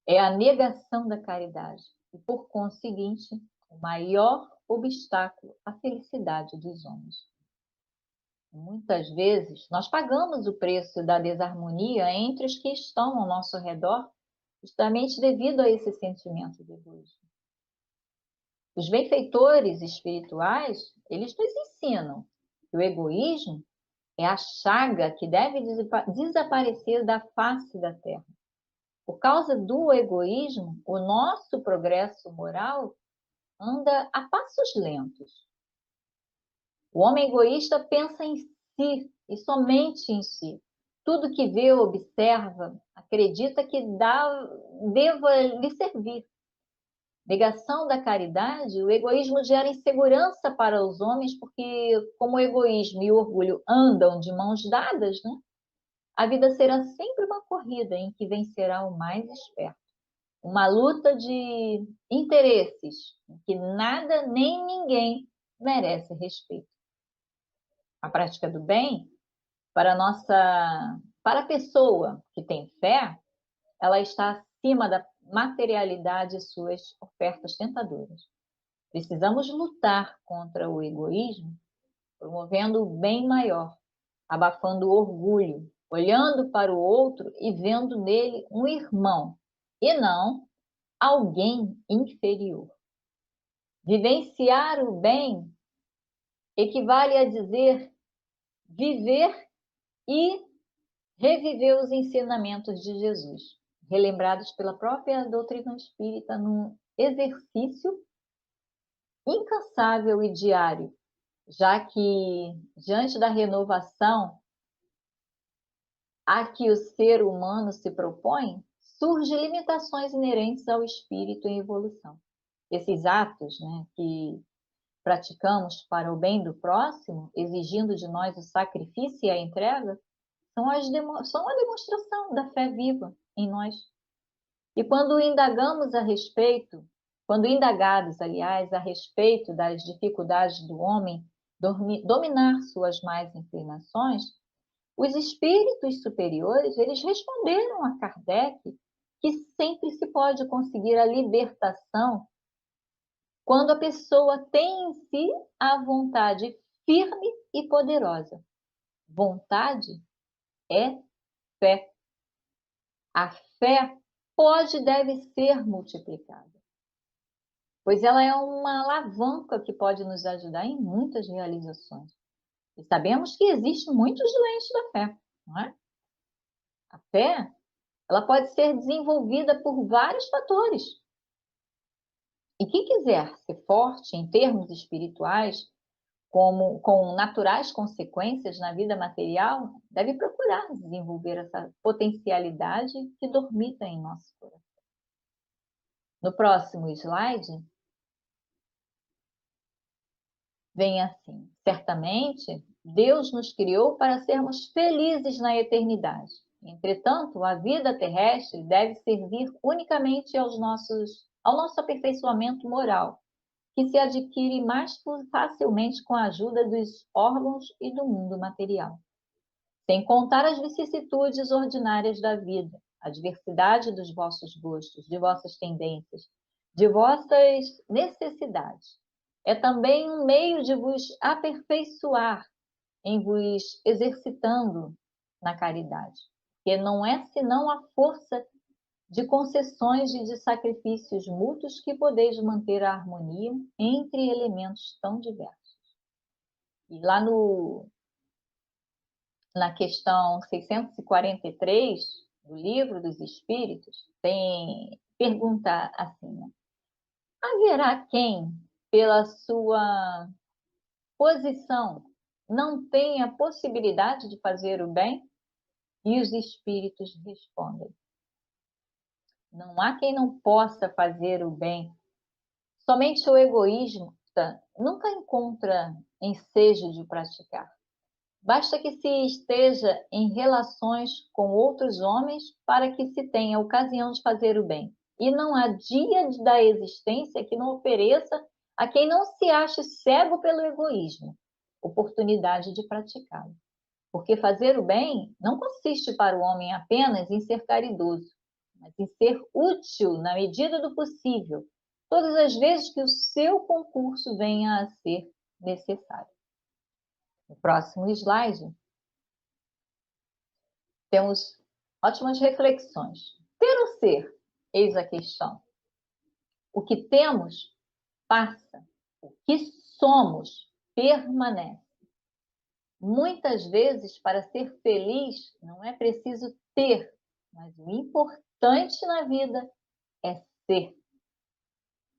S8: É a negação da caridade e, por conseguinte, o maior obstáculo à felicidade dos homens. Muitas vezes, nós pagamos o preço da desarmonia entre os que estão ao nosso redor, justamente devido a esse sentimento de egoísmo. Os benfeitores espirituais, eles nos ensinam que o egoísmo é a chaga que deve desaparecer da face da Terra. Por causa do egoísmo, o nosso progresso moral anda a passos lentos. O homem egoísta pensa em si e somente em si. Tudo que vê, observa, acredita que deva lhe servir. Negação da caridade, o egoísmo gera insegurança para os homens, porque como o egoísmo e o orgulho andam de mãos dadas, né? A vida será sempre uma corrida em que vencerá o mais esperto. Uma luta de interesses, em que nada nem ninguém merece respeito. A prática do bem, para a pessoa que tem fé, ela está acima da materialidade e suas ofertas tentadoras. Precisamos lutar contra o egoísmo, promovendo o bem maior, abafando o orgulho, olhando para o outro e vendo nele um irmão, e não alguém inferior. Vivenciar o bem equivale a dizer viver e reviver os ensinamentos de Jesus, relembrados pela própria doutrina espírita num exercício incansável e diário, já que, diante da renovação a que o ser humano se propõe, surgem limitações inerentes ao espírito em evolução. Esses atos, né, que praticamos para o bem do próximo, exigindo de nós o sacrifício e a entrega, são a demonstração da fé viva em nós. E quando indagados, aliás, a respeito das dificuldades do homem dominar suas más inclinações, os espíritos superiores, eles responderam a Kardec que sempre se pode conseguir a libertação quando a pessoa tem em si a vontade firme e poderosa. Vontade é fé. A fé pode e deve ser multiplicada, pois ela é uma alavanca que pode nos ajudar em muitas realizações. E sabemos que existem muitos doentes da fé, não é? A fé, ela pode ser desenvolvida por vários fatores. E quem quiser ser forte em termos espirituais, com naturais consequências na vida material, deve procurar desenvolver essa potencialidade que dormita em nosso coração. No próximo slide, vem assim: certamente, Deus nos criou para sermos felizes na eternidade. Entretanto, a vida terrestre deve servir unicamente ao nosso aperfeiçoamento moral, que se adquire mais facilmente com a ajuda dos órgãos e do mundo material. Sem contar as vicissitudes ordinárias da vida, a diversidade dos vossos gostos, de vossas tendências, de vossas necessidades. É também um meio de vos aperfeiçoar, em vos exercitando na caridade, que não é senão a força de concessões e de sacrifícios mútuos que podeis manter a harmonia entre elementos tão diversos. E lá na questão 643 do Livro dos Espíritos, tem pergunta assim, né? Haverá quem, pela sua posição, não tenha a possibilidade de fazer o bem? E os espíritos respondem: não há quem não possa fazer o bem, Somente o egoísmo nunca encontra ensejo de praticar. Basta que se esteja em relações com outros homens para que se tenha ocasião de fazer o bem. E não há dia da existência que não ofereça a quem não se ache cego pelo egoísmo oportunidade de praticá-lo. Porque fazer o bem não consiste para o homem apenas em ser caridoso, mas em ser útil na medida do possível, todas as vezes que o seu concurso venha a ser necessário. No próximo slide, temos ótimas reflexões. Ter ou ser? Eis a questão. O que temos passa, o que somos permanece. Muitas vezes, para ser feliz, não é preciso ter, mas o importante na vida é ser.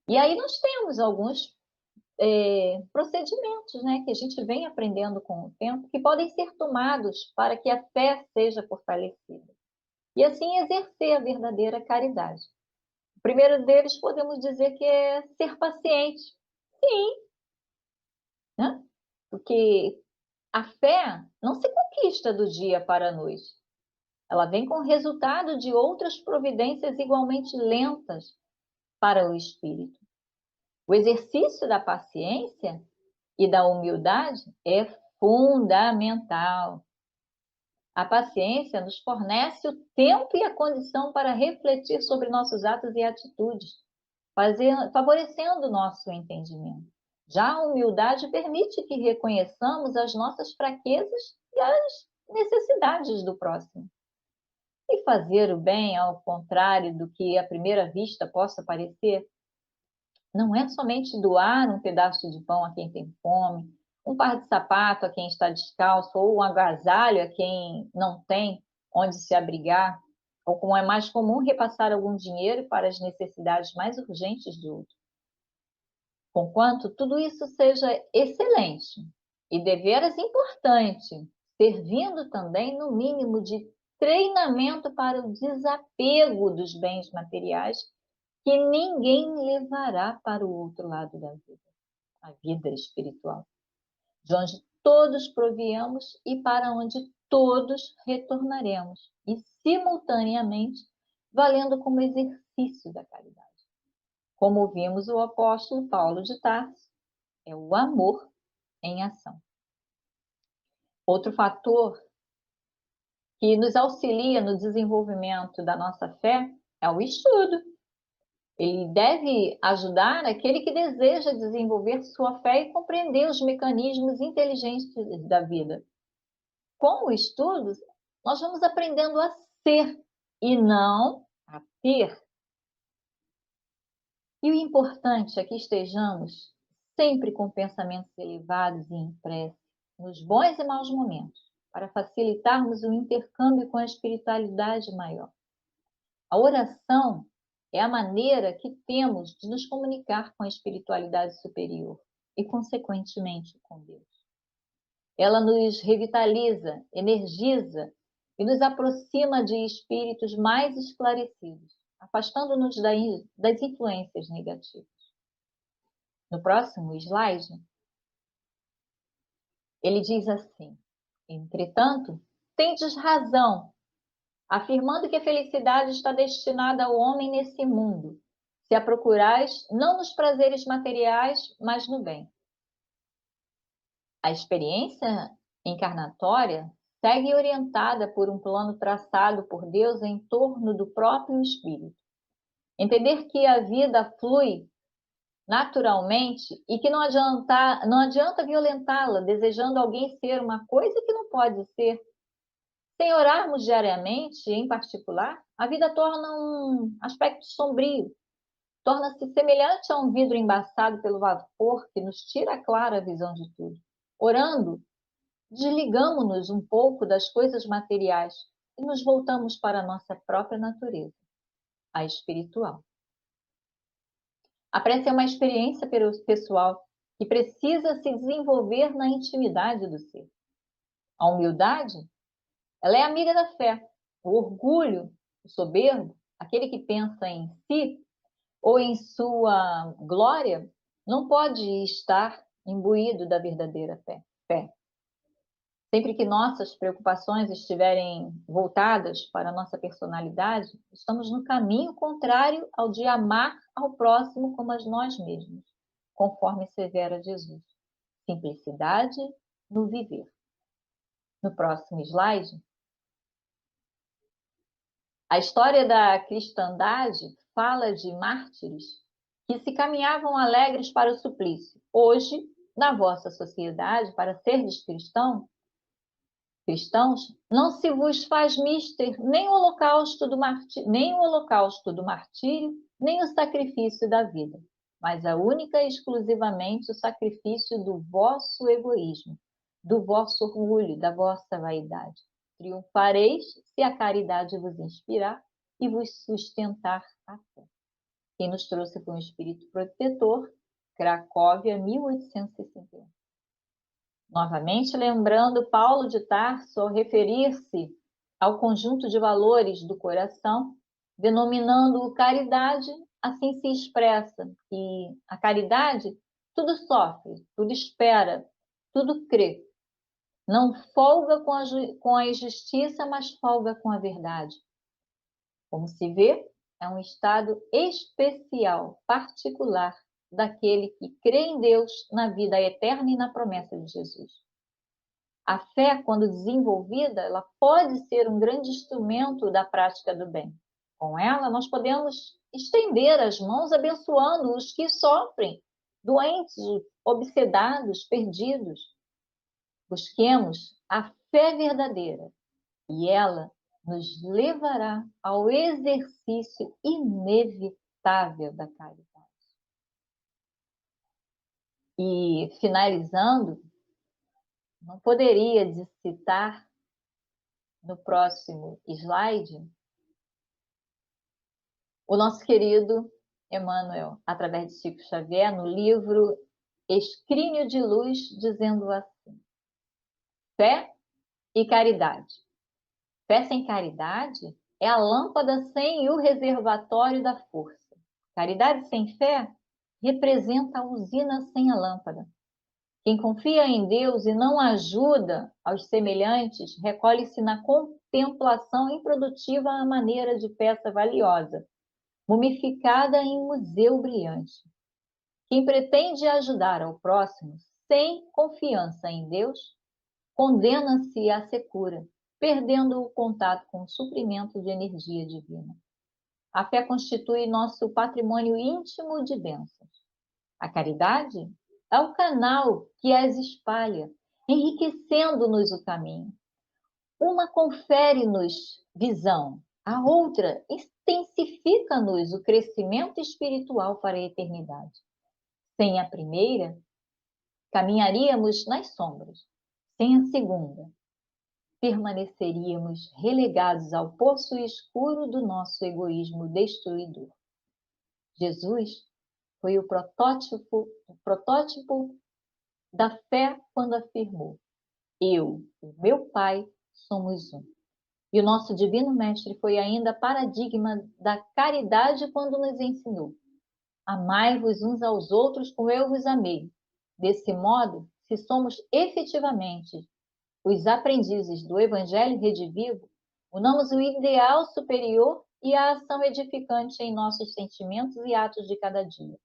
S8: E aí nós temos alguns procedimentos, né, que a gente vem aprendendo com o tempo, que podem ser tomados para que a fé seja fortalecida. E assim exercer a verdadeira caridade. O primeiro deles podemos dizer que é ser paciente. Sim. Né? Porque a fé não se conquista do dia para a noite. Ela vem com o resultado de outras providências igualmente lentas para o espírito. O exercício da paciência e da humildade é fundamental. A paciência nos fornece o tempo e a condição para refletir sobre nossos atos e atitudes, favorecendo o nosso entendimento. Já a humildade permite que reconheçamos as nossas fraquezas e as necessidades do próximo. E fazer o bem, ao contrário do que à primeira vista possa parecer, não é somente doar um pedaço de pão a quem tem fome, um par de sapato a quem está descalço, ou um agasalho a quem não tem onde se abrigar, ou como é mais comum, repassar algum dinheiro para as necessidades mais urgentes de outro. Conquanto tudo isso seja excelente e deveras importante, servindo também, no mínimo, de treinamento para o desapego dos bens materiais que ninguém levará para o outro lado da vida, a vida espiritual, de onde todos proviemos e para onde todos retornaremos, e simultaneamente valendo como exercício da caridade. Como vimos o apóstolo Paulo de Tarso, é o amor em ação. Outro fator que nos auxilia no desenvolvimento da nossa fé é o estudo. Ele deve ajudar aquele que deseja desenvolver sua fé e compreender os mecanismos inteligentes da vida. Com o estudo, nós vamos aprendendo a ser e não a ter. E o importante é que estejamos sempre com pensamentos elevados e em prece, nos bons e maus momentos, para facilitarmos o intercâmbio com a espiritualidade maior. A oração é a maneira que temos de nos comunicar com a espiritualidade superior e, consequentemente, com Deus. Ela nos revitaliza, energiza e nos aproxima de espíritos mais esclarecidos, afastando-nos das influências negativas. No próximo slide, ele diz assim: entretanto, tendes razão, afirmando que a felicidade está destinada ao homem nesse mundo, se a procurais não nos prazeres materiais, mas no bem. A experiência encarnatória segue orientada por um plano traçado por Deus em torno do próprio espírito. Entender que a vida flui naturalmente e que não adianta violentá-la, desejando alguém ser uma coisa que não pode ser. Sem orarmos diariamente, em particular, a vida torna um aspecto sombrio, torna-se semelhante a um vidro embaçado pelo vapor que nos tira a clara visão de tudo. Orando, desligamo-nos um pouco das coisas materiais e nos voltamos para a nossa própria natureza, a espiritual. A prece é uma experiência pessoal que precisa se desenvolver na intimidade do ser. A humildade, ela é amiga da fé. O orgulho, o soberbo, aquele que pensa em si, ou em sua glória, não pode estar imbuído da verdadeira fé. Sempre que nossas preocupações estiverem voltadas para a nossa personalidade, estamos no caminho contrário ao de amar ao próximo como a nós mesmos, conforme severa Jesus. Simplicidade no viver. No próximo slide, a história da cristandade fala de mártires que se caminhavam alegres para o suplício. Hoje, na vossa sociedade, para serdes cristãos, não se vos faz mister nem o holocausto do martírio, nem o sacrifício da vida, mas a única e exclusivamente o sacrifício do vosso egoísmo, do vosso orgulho, da vossa vaidade. Triunfareis se a caridade vos inspirar e vos sustentar a fé. Quem nos trouxe foi um espírito protetor, Cracóvia, 1861. Novamente, lembrando Paulo de Tarso ao referir-se ao conjunto de valores do coração, denominando-o caridade, assim se expressa que a caridade tudo sofre, tudo espera, tudo crê. Não folga com a injustiça, mas folga com a verdade. Como se vê, é um estado especial, particular, daquele que crê em Deus, na vida eterna e na promessa de Jesus. A fé, quando desenvolvida, ela pode ser um grande instrumento da prática do bem. Com ela, nós podemos estender as mãos abençoando os que sofrem, doentes, obsedados, perdidos. Busquemos a fé verdadeira e ela nos levará ao exercício inevitável da caridade. E, finalizando, não poderia citar no próximo slide o nosso querido Emmanuel, através de Chico Xavier, no livro Escrínio de Luz, dizendo assim: fé e caridade. Fé sem caridade é a lâmpada sem o reservatório da força. Caridade sem fé representa a usina sem a lâmpada. Quem confia em Deus e não ajuda aos semelhantes, recolhe-se na contemplação improdutiva à maneira de peça valiosa, mumificada em museu brilhante. Quem pretende ajudar ao próximo sem confiança em Deus, condena-se à secura, perdendo o contato com o suprimento de energia divina. A fé constitui nosso patrimônio íntimo de bênçãos. A caridade é o canal que as espalha, enriquecendo-nos o caminho. Uma confere-nos visão, a outra intensifica-nos o crescimento espiritual para a eternidade. Sem a primeira, caminharíamos nas sombras. Sem a segunda, permaneceríamos relegados ao poço escuro do nosso egoísmo destruidor. Jesus foi o protótipo da fé quando afirmou: eu e meu Pai somos um. E o nosso Divino Mestre foi ainda paradigma da caridade quando nos ensinou: amai-vos uns aos outros como eu vos amei. Desse modo, se somos efetivamente os aprendizes do Evangelho redivivo, unamos o ideal superior e a ação edificante em nossos sentimentos e atos de cada dia,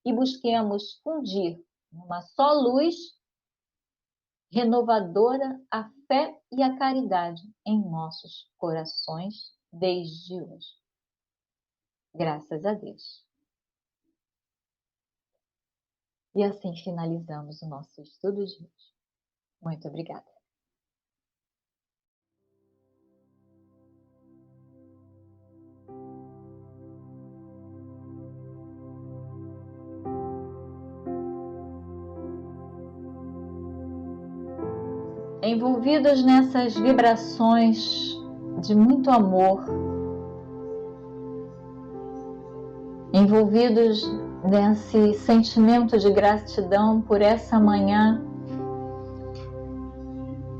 S8: e busquemos fundir numa só luz renovadora a fé e a caridade em nossos corações desde hoje. Graças a Deus. E assim finalizamos o nosso estudo de hoje. Muito obrigada. Envolvidos nessas vibrações de muito amor, envolvidos nesse sentimento de gratidão por essa manhã,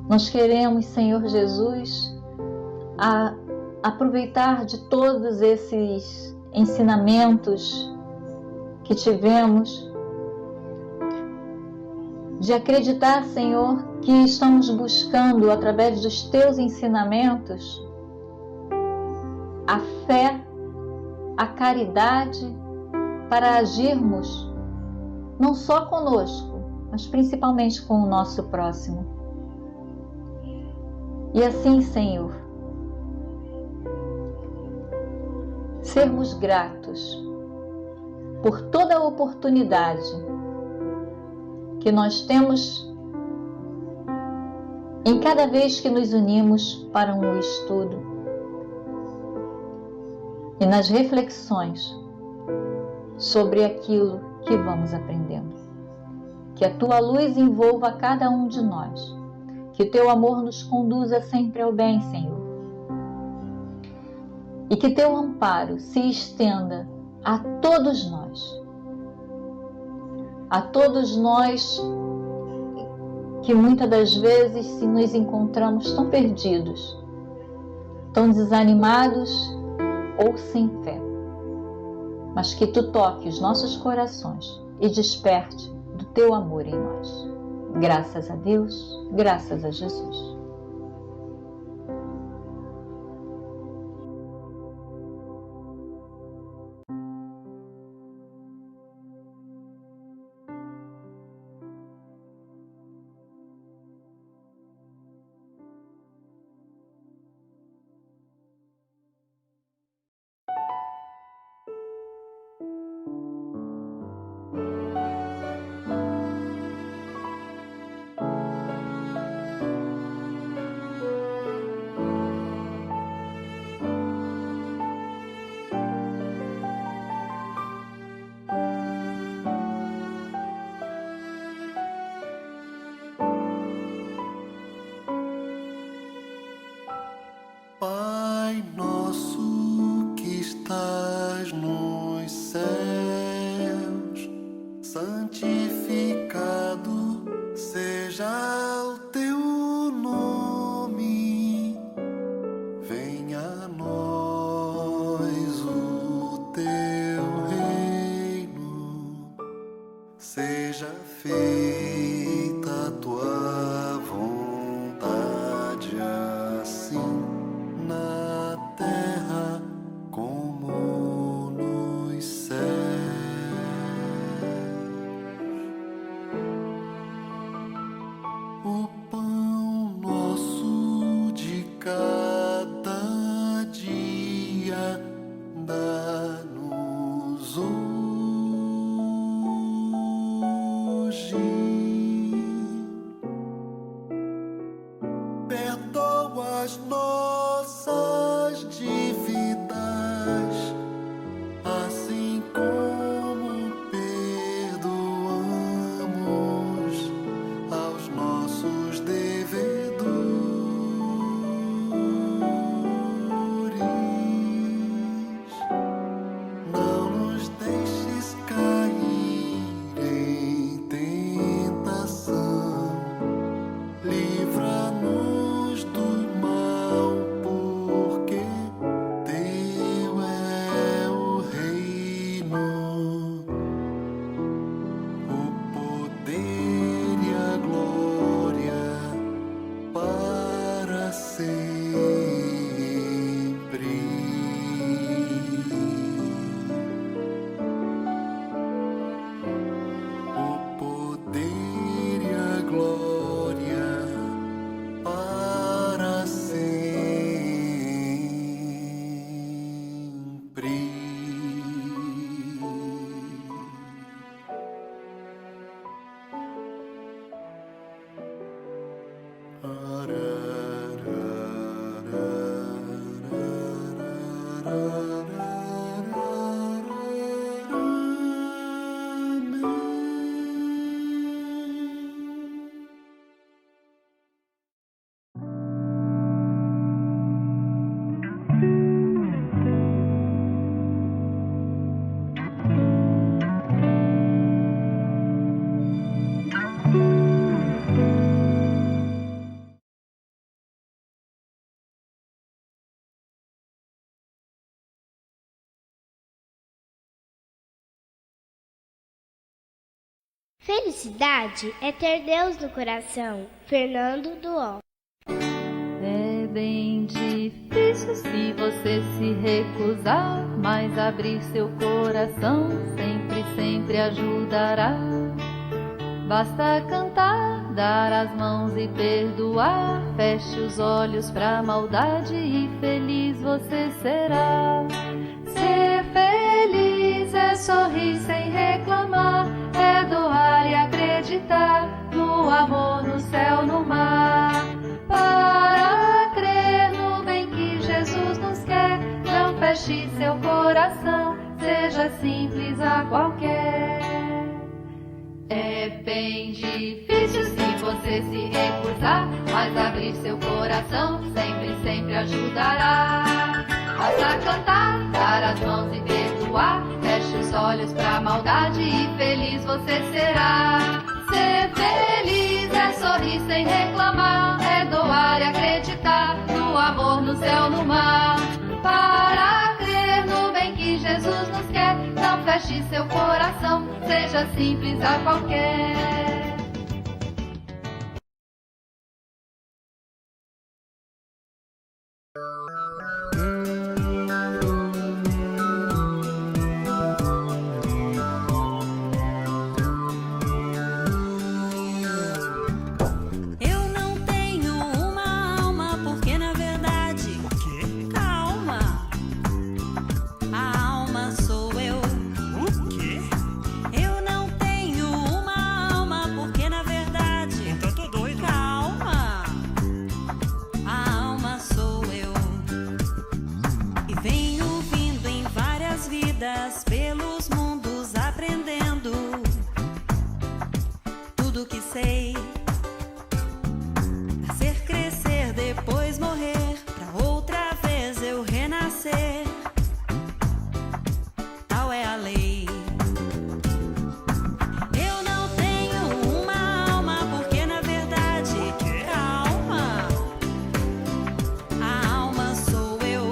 S8: nós queremos, Senhor Jesus, aproveitar de todos esses ensinamentos que tivemos de acreditar, Senhor, que estamos buscando, através dos Teus ensinamentos, a fé, a caridade, para agirmos não só conosco, mas principalmente com o nosso próximo. E assim, Senhor, sermos gratos por toda a oportunidade que nós temos em cada vez que nos unimos para um estudo e nas reflexões sobre aquilo que vamos aprendendo. Que a Tua luz envolva cada um de nós, que o Teu amor nos conduza sempre ao bem, Senhor, e que Teu amparo se estenda a todos nós que muitas das vezes se nos encontramos tão perdidos, tão desanimados ou sem fé, mas que Tu toque os nossos corações e desperte do Teu amor em nós. Graças a Deus, graças a Jesus.
S2: Pai nosso que estás nos céus, santificado seja o Teu nome. Venha a nós o Teu reino, seja feita a Tua vontade, assim na terra como nos céus. O pão nosso de cada dia dá-nos hoje. Perdoa as nossas dívidas, assim como perdoamos aos nossos devedores. Não nos deixes cair em tentação, livra-nos do mal, porque Teu é o reino, o poder e a glória para sempre. O poder e a glória para sempre.
S9: Felicidade é ter Deus no coração. Fernando Duó.
S10: É bem difícil se você se recusar, mas abrir seu coração sempre, sempre ajudará. Basta cantar, dar as mãos e perdoar. Feche os olhos pra maldade e feliz você será. Ser feliz é sorrir sem reclamar, é doar e acreditar no amor, no céu, no mar. Para crer no bem que Jesus nos quer, não feche seu coração, seja simples a qualquer. É bem difícil se você se recusar, mas abrir seu coração sempre, sempre ajudará. Basta cantar, dar as mãos e perdoar. Feche os olhos pra maldade e feliz você será. Ser feliz é sorrir sem reclamar, é doar e acreditar no amor, no céu, no mar. Para crer no bem que Jesus nos quer, não feche seu coração, seja simples a qualquer.
S11: Pelos mundos aprendendo tudo que sei, fazer crescer, depois morrer, pra outra vez eu renascer. Tal é a lei. Eu não tenho uma alma porque na verdade, calma, a alma sou eu.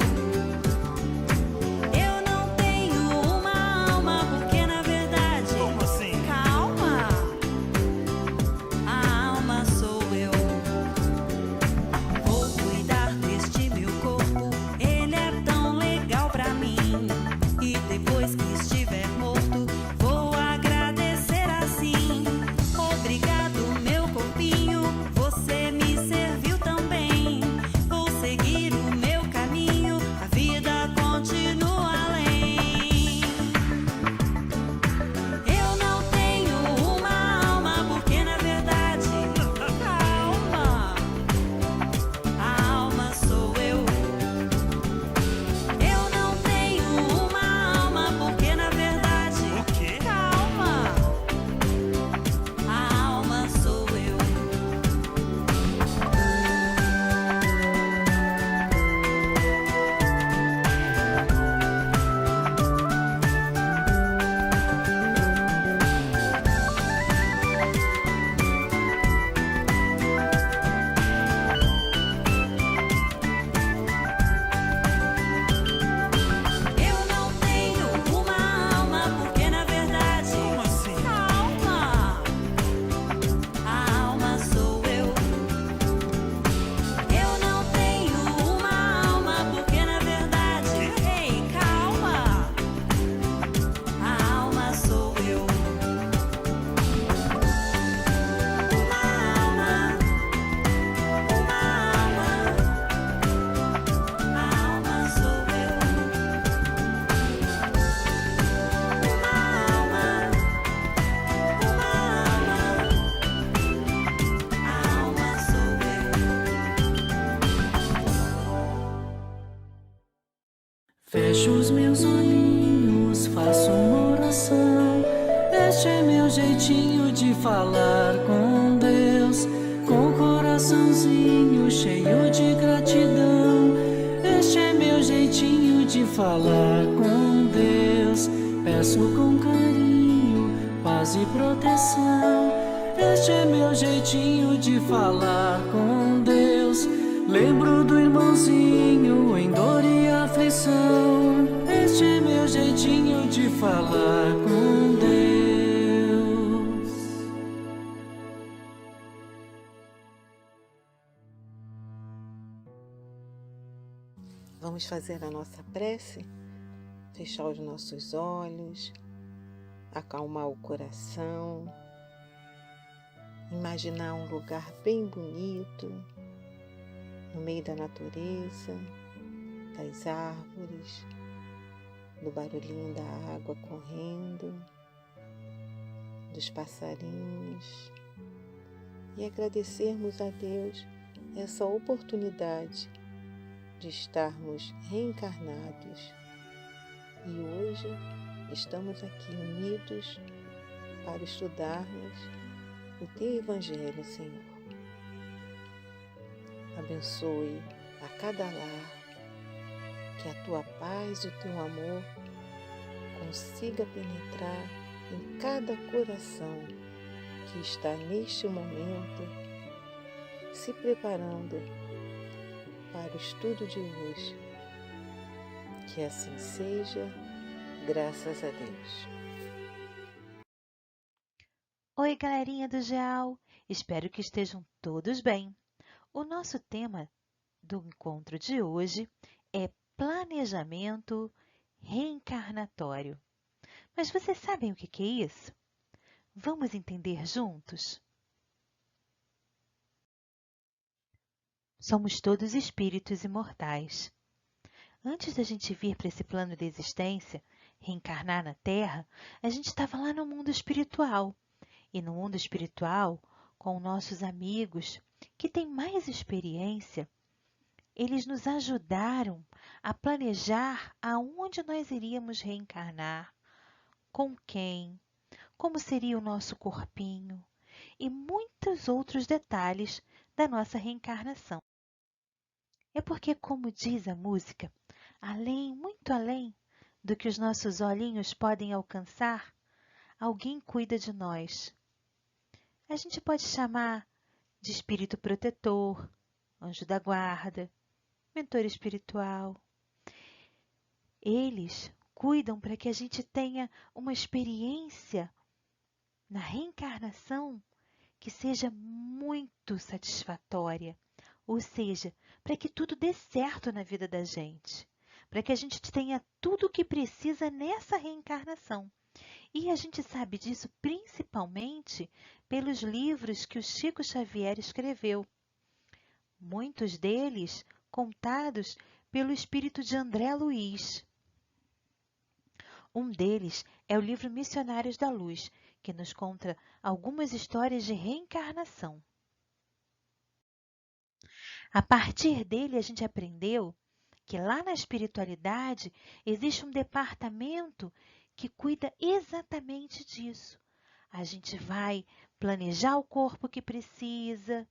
S2: Fecho os meus olhinhos, faço uma oração. Este é meu jeitinho de falar com Deus, com o coraçãozinho cheio de gratidão. Este é meu jeitinho de falar com Deus. Peço com carinho, paz e proteção. Este é meu jeitinho de falar com Deus. Lembro do irmãozinho em dor e aflição. Este é meu jeitinho de falar com Deus.
S12: Vamos fazer a nossa prece, fechar os nossos olhos, acalmar o coração, imaginar um lugar bem bonito, no meio da natureza, das árvores, do barulhinho da água correndo, dos passarinhos, e agradecermos a Deus essa oportunidade de estarmos reencarnados. E hoje estamos aqui unidos para estudarmos o Teu Evangelho, Senhor. Abençoe a cada lar, que a Tua paz e o Teu amor consiga penetrar em cada coração que está neste momento se preparando para o estudo de hoje. Que assim seja, graças a Deus.
S13: Oi, galerinha do GEAL! Espero que estejam todos bem. O nosso tema do encontro de hoje é planejamento reencarnatório. Mas vocês sabem o que é isso? Vamos entender juntos? Somos todos espíritos imortais. Antes da gente vir para esse plano de existência, reencarnar na Terra, a gente estava lá no mundo espiritual. E no mundo espiritual, com nossos amigos que têm mais experiência, eles nos ajudaram a planejar aonde nós iríamos reencarnar, com quem, como seria o nosso corpinho e muitos outros detalhes da nossa reencarnação. É porque, como diz a música, além, muito além do que os nossos olhinhos podem alcançar, alguém cuida de nós. A gente pode chamar de espírito protetor, anjo da guarda, mentor espiritual. Eles cuidam para que a gente tenha uma experiência na reencarnação que seja muito satisfatória, ou seja, para que tudo dê certo na vida da gente, para que a gente tenha tudo o que precisa nessa reencarnação. E a gente sabe disso principalmente pelos livros que o Chico Xavier escreveu, muitos deles contados pelo espírito de André Luiz. Um deles é o livro Missionários da Luz, que nos conta algumas histórias de reencarnação. A partir dele, a gente aprendeu que lá na espiritualidade existe um departamento que cuida exatamente disso. A gente vai planejar o corpo que precisa,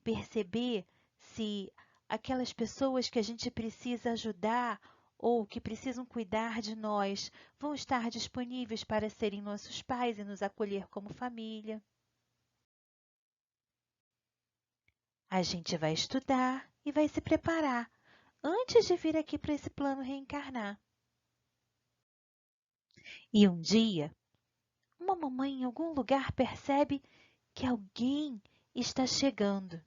S13: perceber se aquelas pessoas que a gente precisa ajudar ou que precisam cuidar de nós vão estar disponíveis para serem nossos pais e nos acolher como família. A gente vai estudar e vai se preparar antes de vir aqui para esse plano reencarnar. E um dia, uma mamãe em algum lugar percebe que alguém está chegando.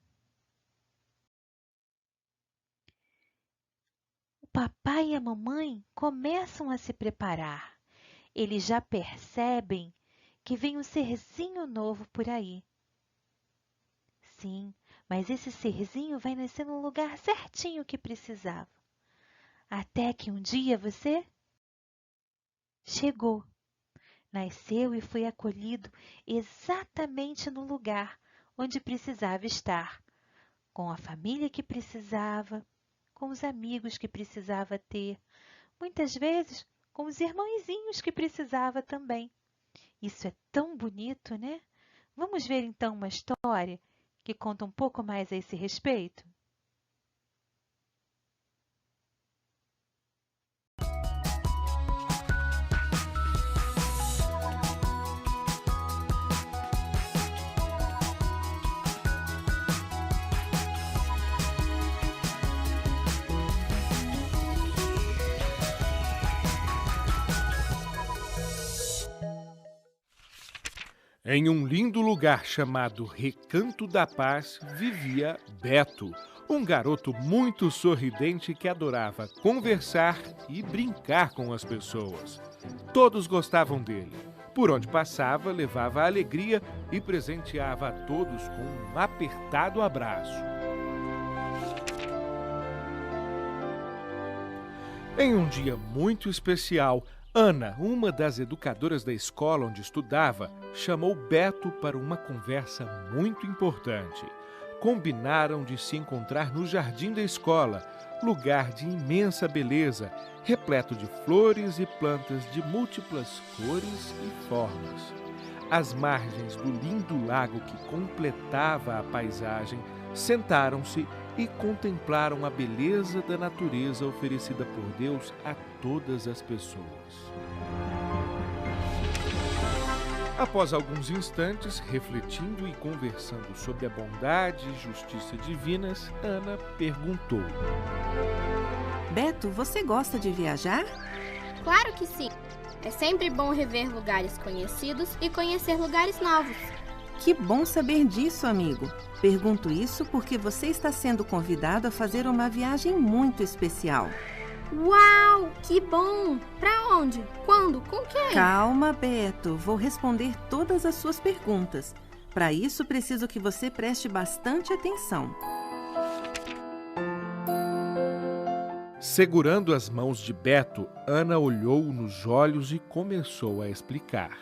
S13: O papai e a mamãe começam a se preparar. Eles já percebem que vem um serzinho novo por aí. Sim, mas esse serzinho vai nascer no lugar certinho que precisava. Até que um dia você chegou, nasceu e foi acolhido exatamente no lugar onde precisava estar, com a família que precisava, com os amigos que precisava ter, muitas vezes com os irmãozinhos que precisava também. Isso é tão bonito, né? Vamos ver então uma história que conta um pouco mais a esse respeito?
S14: Em um lindo lugar chamado Recanto da Paz, vivia Beto, um garoto muito sorridente que adorava conversar e brincar com as pessoas. Todos gostavam dele. Por onde passava, levava alegria e presenteava a todos com um apertado abraço. Em um dia muito especial, Ana, uma das educadoras da escola onde estudava, chamou Beto para uma conversa muito importante. Combinaram de se encontrar no jardim da escola, lugar de imensa beleza, repleto de flores e plantas de múltiplas cores e formas. Às margens do lindo lago que completava a paisagem, sentaram-se e contemplaram a beleza da natureza oferecida por Deus a todas as pessoas. Após alguns instantes, refletindo e conversando sobre a bondade e justiça divinas, Ana perguntou:
S15: Beto, você gosta de viajar?
S16: Claro que sim! É sempre bom rever lugares conhecidos e conhecer lugares novos.
S15: Que bom saber disso, amigo. Pergunto isso porque você está sendo convidado a fazer uma viagem muito especial.
S16: Uau, que bom! Pra onde? Quando? Com quem?
S15: Calma, Beto. Vou responder todas as suas perguntas. Para isso, preciso que você preste bastante atenção.
S14: Segurando as mãos de Beto, Ana olhou nos olhos e começou a explicar.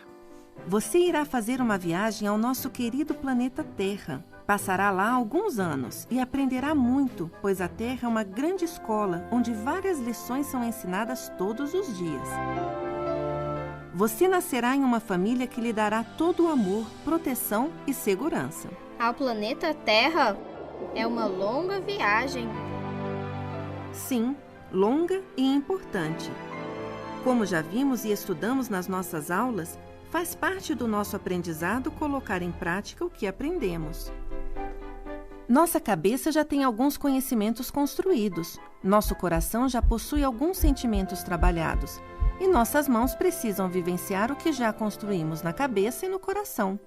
S15: Você irá fazer uma viagem ao nosso querido planeta Terra. Passará lá alguns anos e aprenderá muito, pois a Terra é uma grande escola onde várias lições são ensinadas todos os dias. Você nascerá em uma família que lhe dará todo o amor, proteção e segurança.
S16: Ao planeta Terra? É uma longa viagem.
S15: Sim, longa e importante. Como já vimos e estudamos nas nossas aulas, faz parte do nosso aprendizado colocar em prática o que aprendemos. Nossa cabeça já tem alguns conhecimentos construídos, nosso coração já possui alguns sentimentos trabalhados e nossas mãos precisam vivenciar o que já construímos na cabeça e no coração.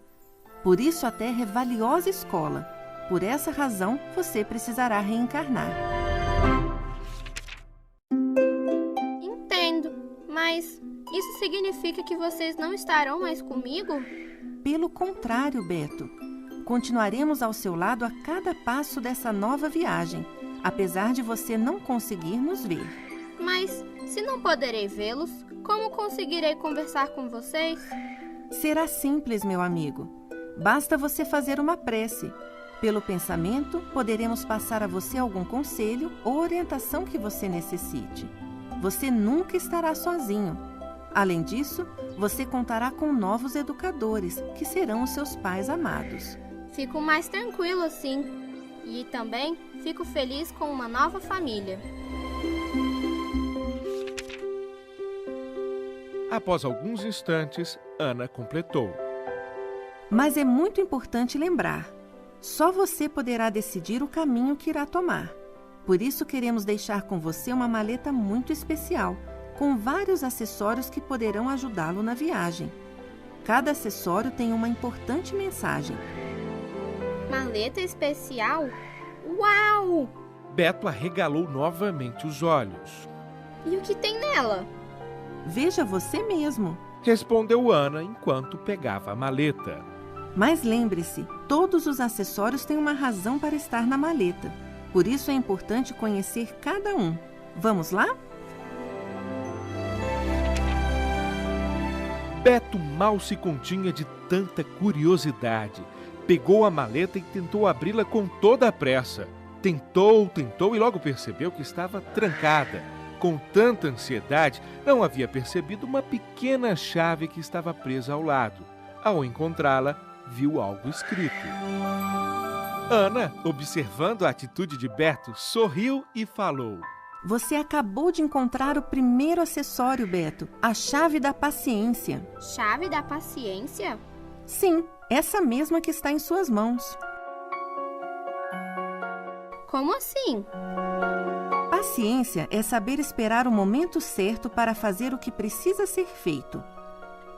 S15: Por isso a Terra é valiosa escola. Por essa razão, você precisará reencarnar.
S16: Entendo, mas isso significa que vocês não estarão mais comigo?
S15: Pelo contrário, Beto. Continuaremos ao seu lado a cada passo dessa nova viagem, apesar de você não conseguir nos ver.
S16: Mas, se não poderei vê-los, como conseguirei conversar com vocês?
S15: Será simples, meu amigo. Basta você fazer uma prece. Pelo pensamento, poderemos passar a você algum conselho ou orientação que você necessite. Você nunca estará sozinho. Além disso, você contará com novos educadores, que serão os seus pais amados.
S16: Fico mais tranquilo assim. E também fico feliz com uma nova família.
S14: Após alguns instantes, Ana completou.
S15: Mas é muito importante lembrar, só você poderá decidir o caminho que irá tomar. Por isso queremos deixar com você uma maleta muito especial, com vários acessórios que poderão ajudá-lo na viagem. Cada acessório tem uma importante mensagem.
S16: Maleta especial? Uau!
S14: Beto arregalou novamente os olhos.
S16: E o que tem nela?
S15: Veja você mesmo,
S14: respondeu Ana enquanto pegava a maleta.
S15: Mas lembre-se, todos os acessórios têm uma razão para estar na maleta. Por isso é importante conhecer cada um. Vamos lá?
S14: Beto mal se continha de tanta curiosidade. Pegou a maleta e tentou abri-la com toda a pressa. Tentou e logo percebeu que estava trancada. Com tanta ansiedade, não havia percebido uma pequena chave que estava presa ao lado. Ao encontrá-la, viu algo escrito. Ana, observando a atitude de Beto, sorriu e falou:
S15: Você acabou de encontrar o primeiro acessório, Beto, a chave da paciência.
S16: Chave da paciência?
S15: Sim, essa mesma que está em suas mãos.
S16: Como assim?
S15: Paciência é saber esperar o momento certo para fazer o que precisa ser feito.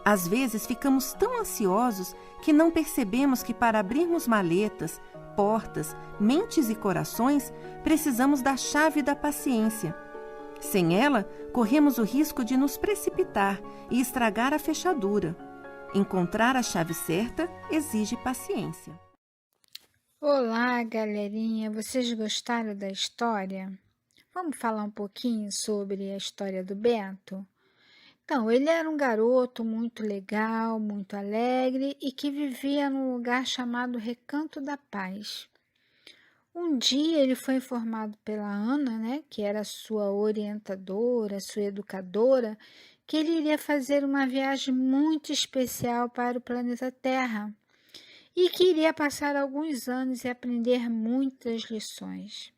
S15: Às vezes ficamos tão ansiosos que não percebemos que para abrirmos maletas, portas, mentes e corações, precisamos da chave da paciência. Sem ela, corremos o risco de nos precipitar e estragar a fechadura. Encontrar a chave certa exige paciência.
S17: Olá, galerinha! Vocês gostaram da história? Vamos falar um pouquinho sobre a história do Beto? Então, ele era um garoto muito legal, muito alegre e que vivia num lugar chamado Recanto da Paz. Um dia ele foi informado pela Ana, né, que era sua orientadora, sua educadora, que ele iria fazer uma viagem muito especial para o planeta Terra e que iria passar alguns anos e aprender muitas lições,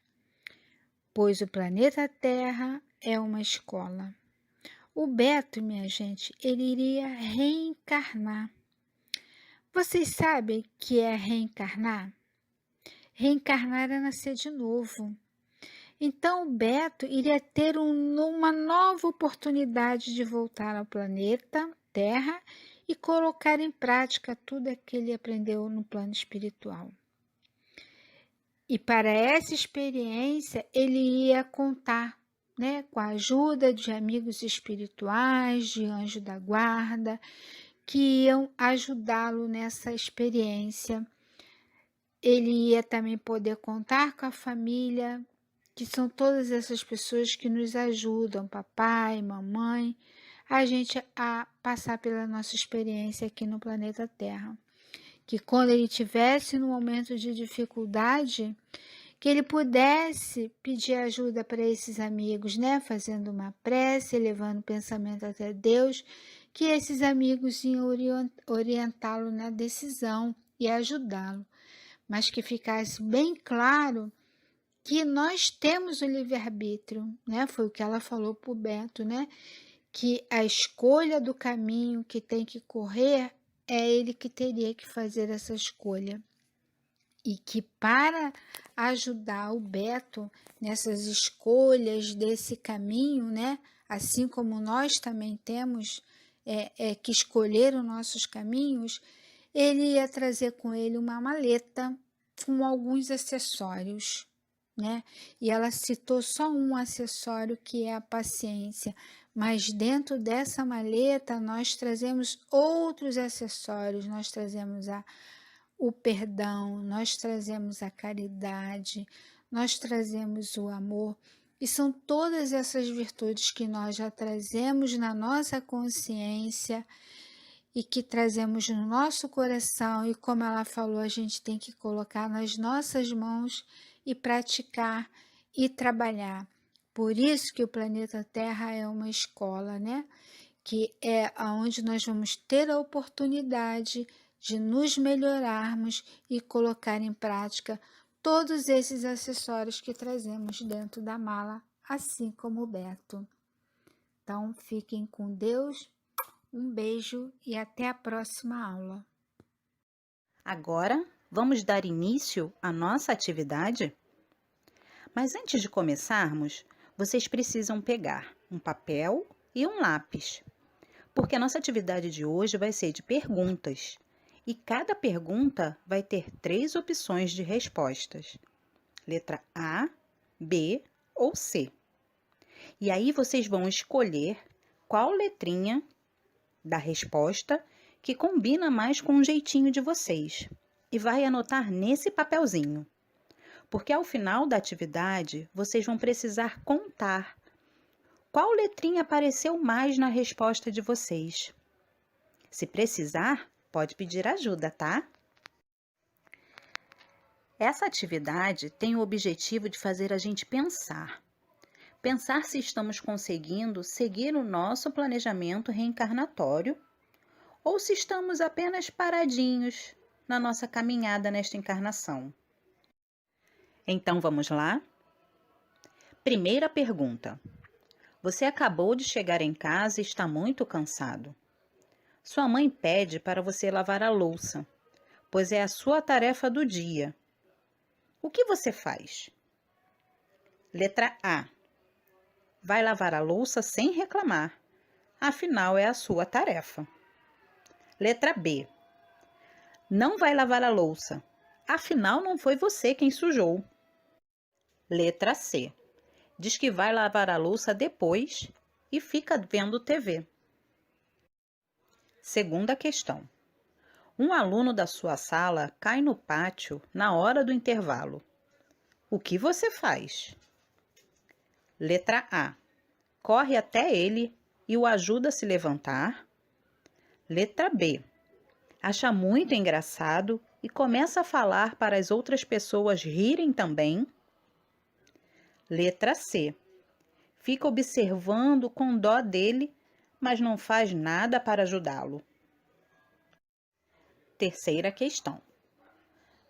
S17: pois o planeta Terra é uma escola. O Beto, minha gente, ele iria reencarnar. Vocês sabem o que é reencarnar? Reencarnar é nascer de novo. Então, o Beto iria ter uma nova oportunidade de voltar ao planeta Terra e colocar em prática tudo aquilo que ele aprendeu no plano espiritual. E para essa experiência, ele ia contar, né, com a ajuda de amigos espirituais, de anjo da guarda, que iam ajudá-lo nessa experiência. Ele ia também poder contar com a família, que são todas essas pessoas que nos ajudam, papai, mamãe, a gente a passar pela nossa experiência aqui no planeta Terra. Que quando ele tivesse no momento de dificuldade, que ele pudesse pedir ajuda para esses amigos, né? Fazendo uma prece, levando o pensamento até Deus, que esses amigos iam orientá-lo na decisão e ajudá-lo. Mas que ficasse bem claro que nós temos o livre-arbítrio, né? Foi o que ela falou para o Beto, né? Que a escolha do caminho que tem que correr é ele que teria que fazer essa escolha. E que para ajudar o Beto nessas escolhas desse caminho, né? Assim como nós também temos que escolher os nossos caminhos, ele ia trazer com ele uma maleta com alguns acessórios, né? E ela citou só um acessório, que é a paciência, mas dentro dessa maleta nós trazemos outros acessórios, nós trazemos o perdão, nós trazemos a caridade, nós trazemos o amor, e são todas essas virtudes que nós já trazemos na nossa consciência e que trazemos no nosso coração, e como ela falou, a gente tem que colocar nas nossas mãos e praticar e trabalhar. Por isso que o planeta Terra é uma escola, né? Que é onde nós vamos ter a oportunidade de nos melhorarmos e colocar em prática todos esses acessórios que trazemos dentro da mala, assim como o Beto. Então, fiquem com Deus. Um beijo e até a próxima aula.
S18: Agora, vamos dar início à nossa atividade? Mas antes de começarmos, vocês precisam pegar um papel e um lápis, porque a nossa atividade de hoje vai ser de perguntas, e cada pergunta vai ter 3 opções de respostas: letra A, B ou C. E aí vocês vão escolher qual letrinha da resposta que combina mais com o jeitinho de vocês e vai anotar nesse papelzinho, porque ao final da atividade vocês vão precisar contar qual letrinha apareceu mais na resposta de vocês. Se precisar, pode pedir ajuda, tá? Essa atividade tem o objetivo de fazer a gente pensar se estamos conseguindo seguir o nosso planejamento reencarnatório ou se estamos apenas paradinhos na nossa caminhada nesta encarnação. Então, vamos lá? Primeira pergunta. Você acabou de chegar em casa e está muito cansado. Sua mãe pede para você lavar a louça, pois é a sua tarefa do dia. O que você faz? Letra A. Vai lavar a louça sem reclamar, afinal é a sua tarefa. Letra B. Não vai lavar a louça, Afinal, não foi você quem sujou. Letra C. Diz que vai lavar a louça depois e fica vendo TV. Segunda questão. Um aluno da sua sala cai no pátio na hora do intervalo. O que você faz? Letra A. Corre até ele e o ajuda a se levantar. Letra B. Acha muito engraçado e começa a falar para as outras pessoas rirem também. Letra C. Fica observando com dó dele, mas não faz nada para ajudá-lo. Terceira questão.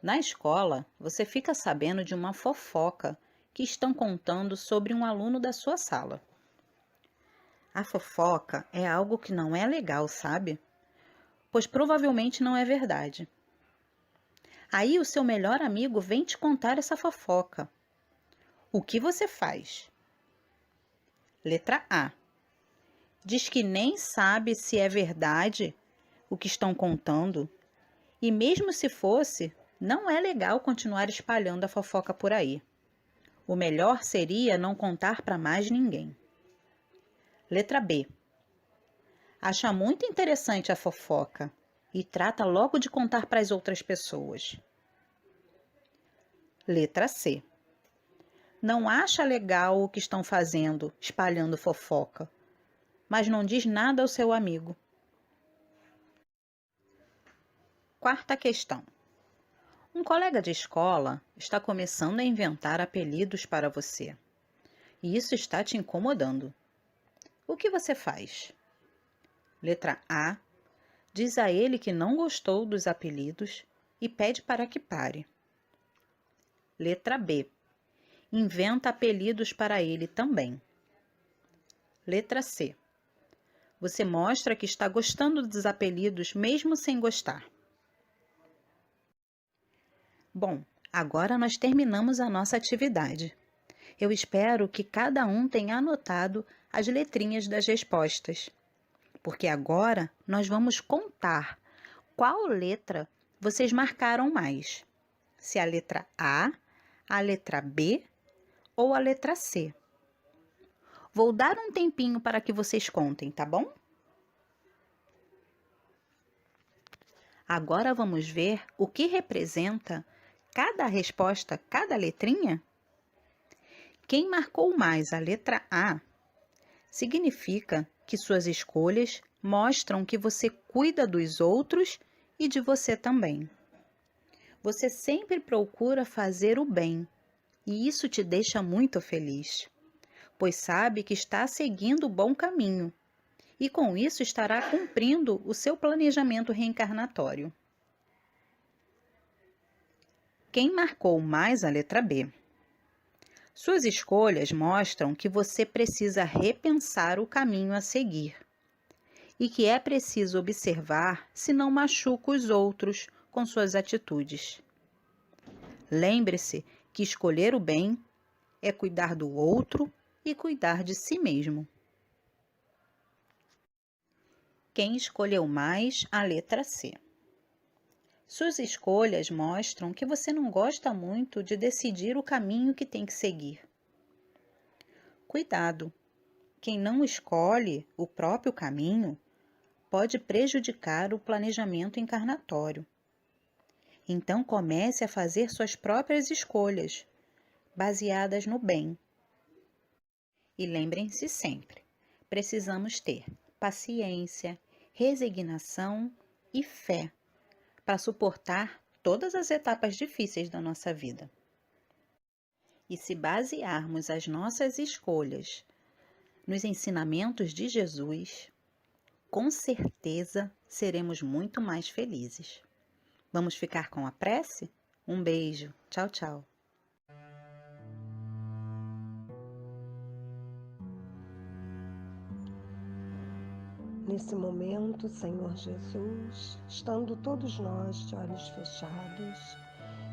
S18: Na escola, você fica sabendo de uma fofoca que estão contando sobre um aluno da sua sala. A fofoca é algo que não é legal, sabe? Pois provavelmente não é verdade. Aí o seu melhor amigo vem te contar essa fofoca. O que você faz? Letra A. Diz que nem sabe se é verdade o que estão contando, e mesmo se fosse, não é legal continuar espalhando a fofoca por aí. O melhor seria não contar para mais ninguém. Letra B. Acha muito interessante a fofoca e trata logo de contar para as outras pessoas. Letra C. Não acha legal o que estão fazendo, espalhando fofoca, mas não diz nada ao seu amigo. Quarta questão. Um colega de escola está começando a inventar apelidos para você, e isso está te incomodando. O que você faz? Letra A. Diz a ele que não gostou dos apelidos e pede para que pare. Letra B. Inventa apelidos para ele também. Letra C. Você mostra que está gostando dos apelidos mesmo sem gostar. Bom, agora nós terminamos a nossa atividade. Eu espero que cada um tenha anotado as letrinhas das respostas, porque agora nós vamos contar qual letra vocês marcaram mais, se a letra a letra B ou a letra C. Vou dar um tempinho para que vocês contem, tá bom? Agora vamos ver o que representa cada resposta, cada letrinha? Quem marcou mais a letra A significa que suas escolhas mostram que você cuida dos outros e de você também. Você sempre procura fazer o bem e isso te deixa muito feliz, pois sabe que está seguindo o bom caminho e com isso estará cumprindo o seu planejamento reencarnatório. Quem marcou mais a letra B? Suas escolhas mostram que você precisa repensar o caminho a seguir e que é preciso observar se não machuca os outros com suas atitudes. Lembre-se que escolher o bem é cuidar do outro e cuidar de si mesmo. Quem escolheu mais a letra C? Suas escolhas mostram que você não gosta muito de decidir o caminho que tem que seguir. Cuidado! Quem não escolhe o próprio caminho pode prejudicar o planejamento encarnatório. Então comece a fazer suas próprias escolhas, baseadas no bem. E lembrem-se sempre, precisamos ter paciência, resignação e fé para suportar todas as etapas difíceis da nossa vida. E se basearmos as nossas escolhas nos ensinamentos de Jesus, com certeza seremos muito mais felizes. Vamos ficar com a prece? Um beijo. Tchau, tchau.
S19: Nesse momento, Senhor Jesus, estando todos nós de olhos fechados,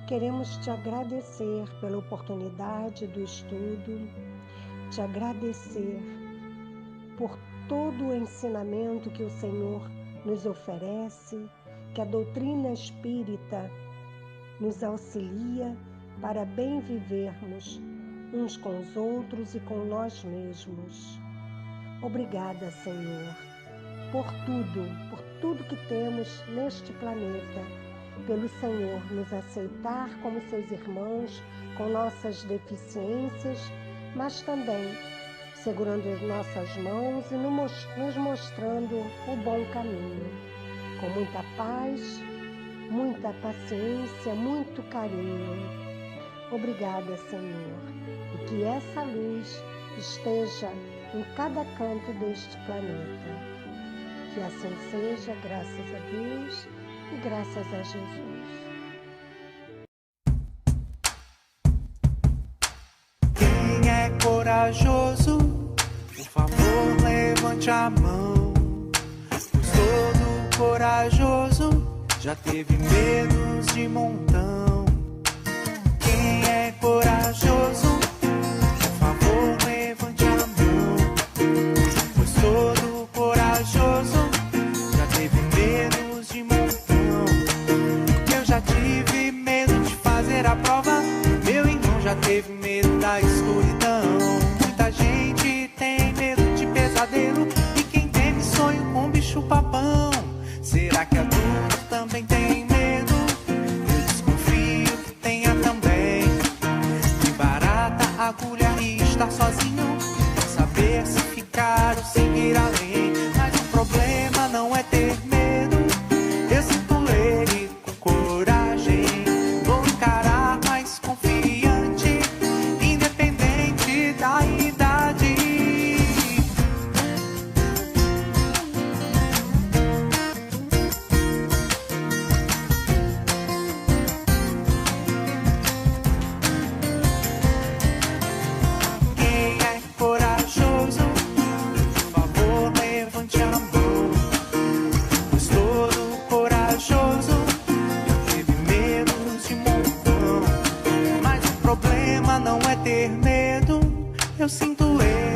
S19: queremos te agradecer pela oportunidade do estudo, te agradecer por todo o ensinamento que o Senhor nos oferece, que a doutrina espírita nos auxilia para bem vivermos uns com os outros e com nós mesmos. Obrigada, Senhor, por tudo que temos neste planeta, pelo Senhor nos aceitar como seus irmãos, com nossas deficiências, mas também segurando as nossas mãos e nos mostrando o bom caminho, com muita paz, muita paciência, muito carinho. Obrigada, Senhor, e que essa luz esteja em cada canto deste planeta. Que assim seja, graças a Deus e graças a Jesus.
S20: Quem é corajoso, por favor, levante a mão. Pois todo corajoso já teve medos de montão. Quem é corajoso, por favor, levante a mão. Pois todo corajoso já teve medos de montão. Eu já tive medo de fazer a prova, meu irmão já teve medo da escuridão. Muita gente tem medo de pesadelo, e quem teme sonho com bicho-papão. Será que adulto também tem medo? Eu desconfio que tenha também. De barata, agulha e estar sozinho, saber se ficar ou seguir além. Mas o problema não é ter medo, eu sinto ele com coragem. Vou encarar mais confiante, independente da idade. Quem é corajoso, por favor, levante a mão. Pois todo corajoso já teve medo de montão. Mas o problema não é ter medo, eu sinto ele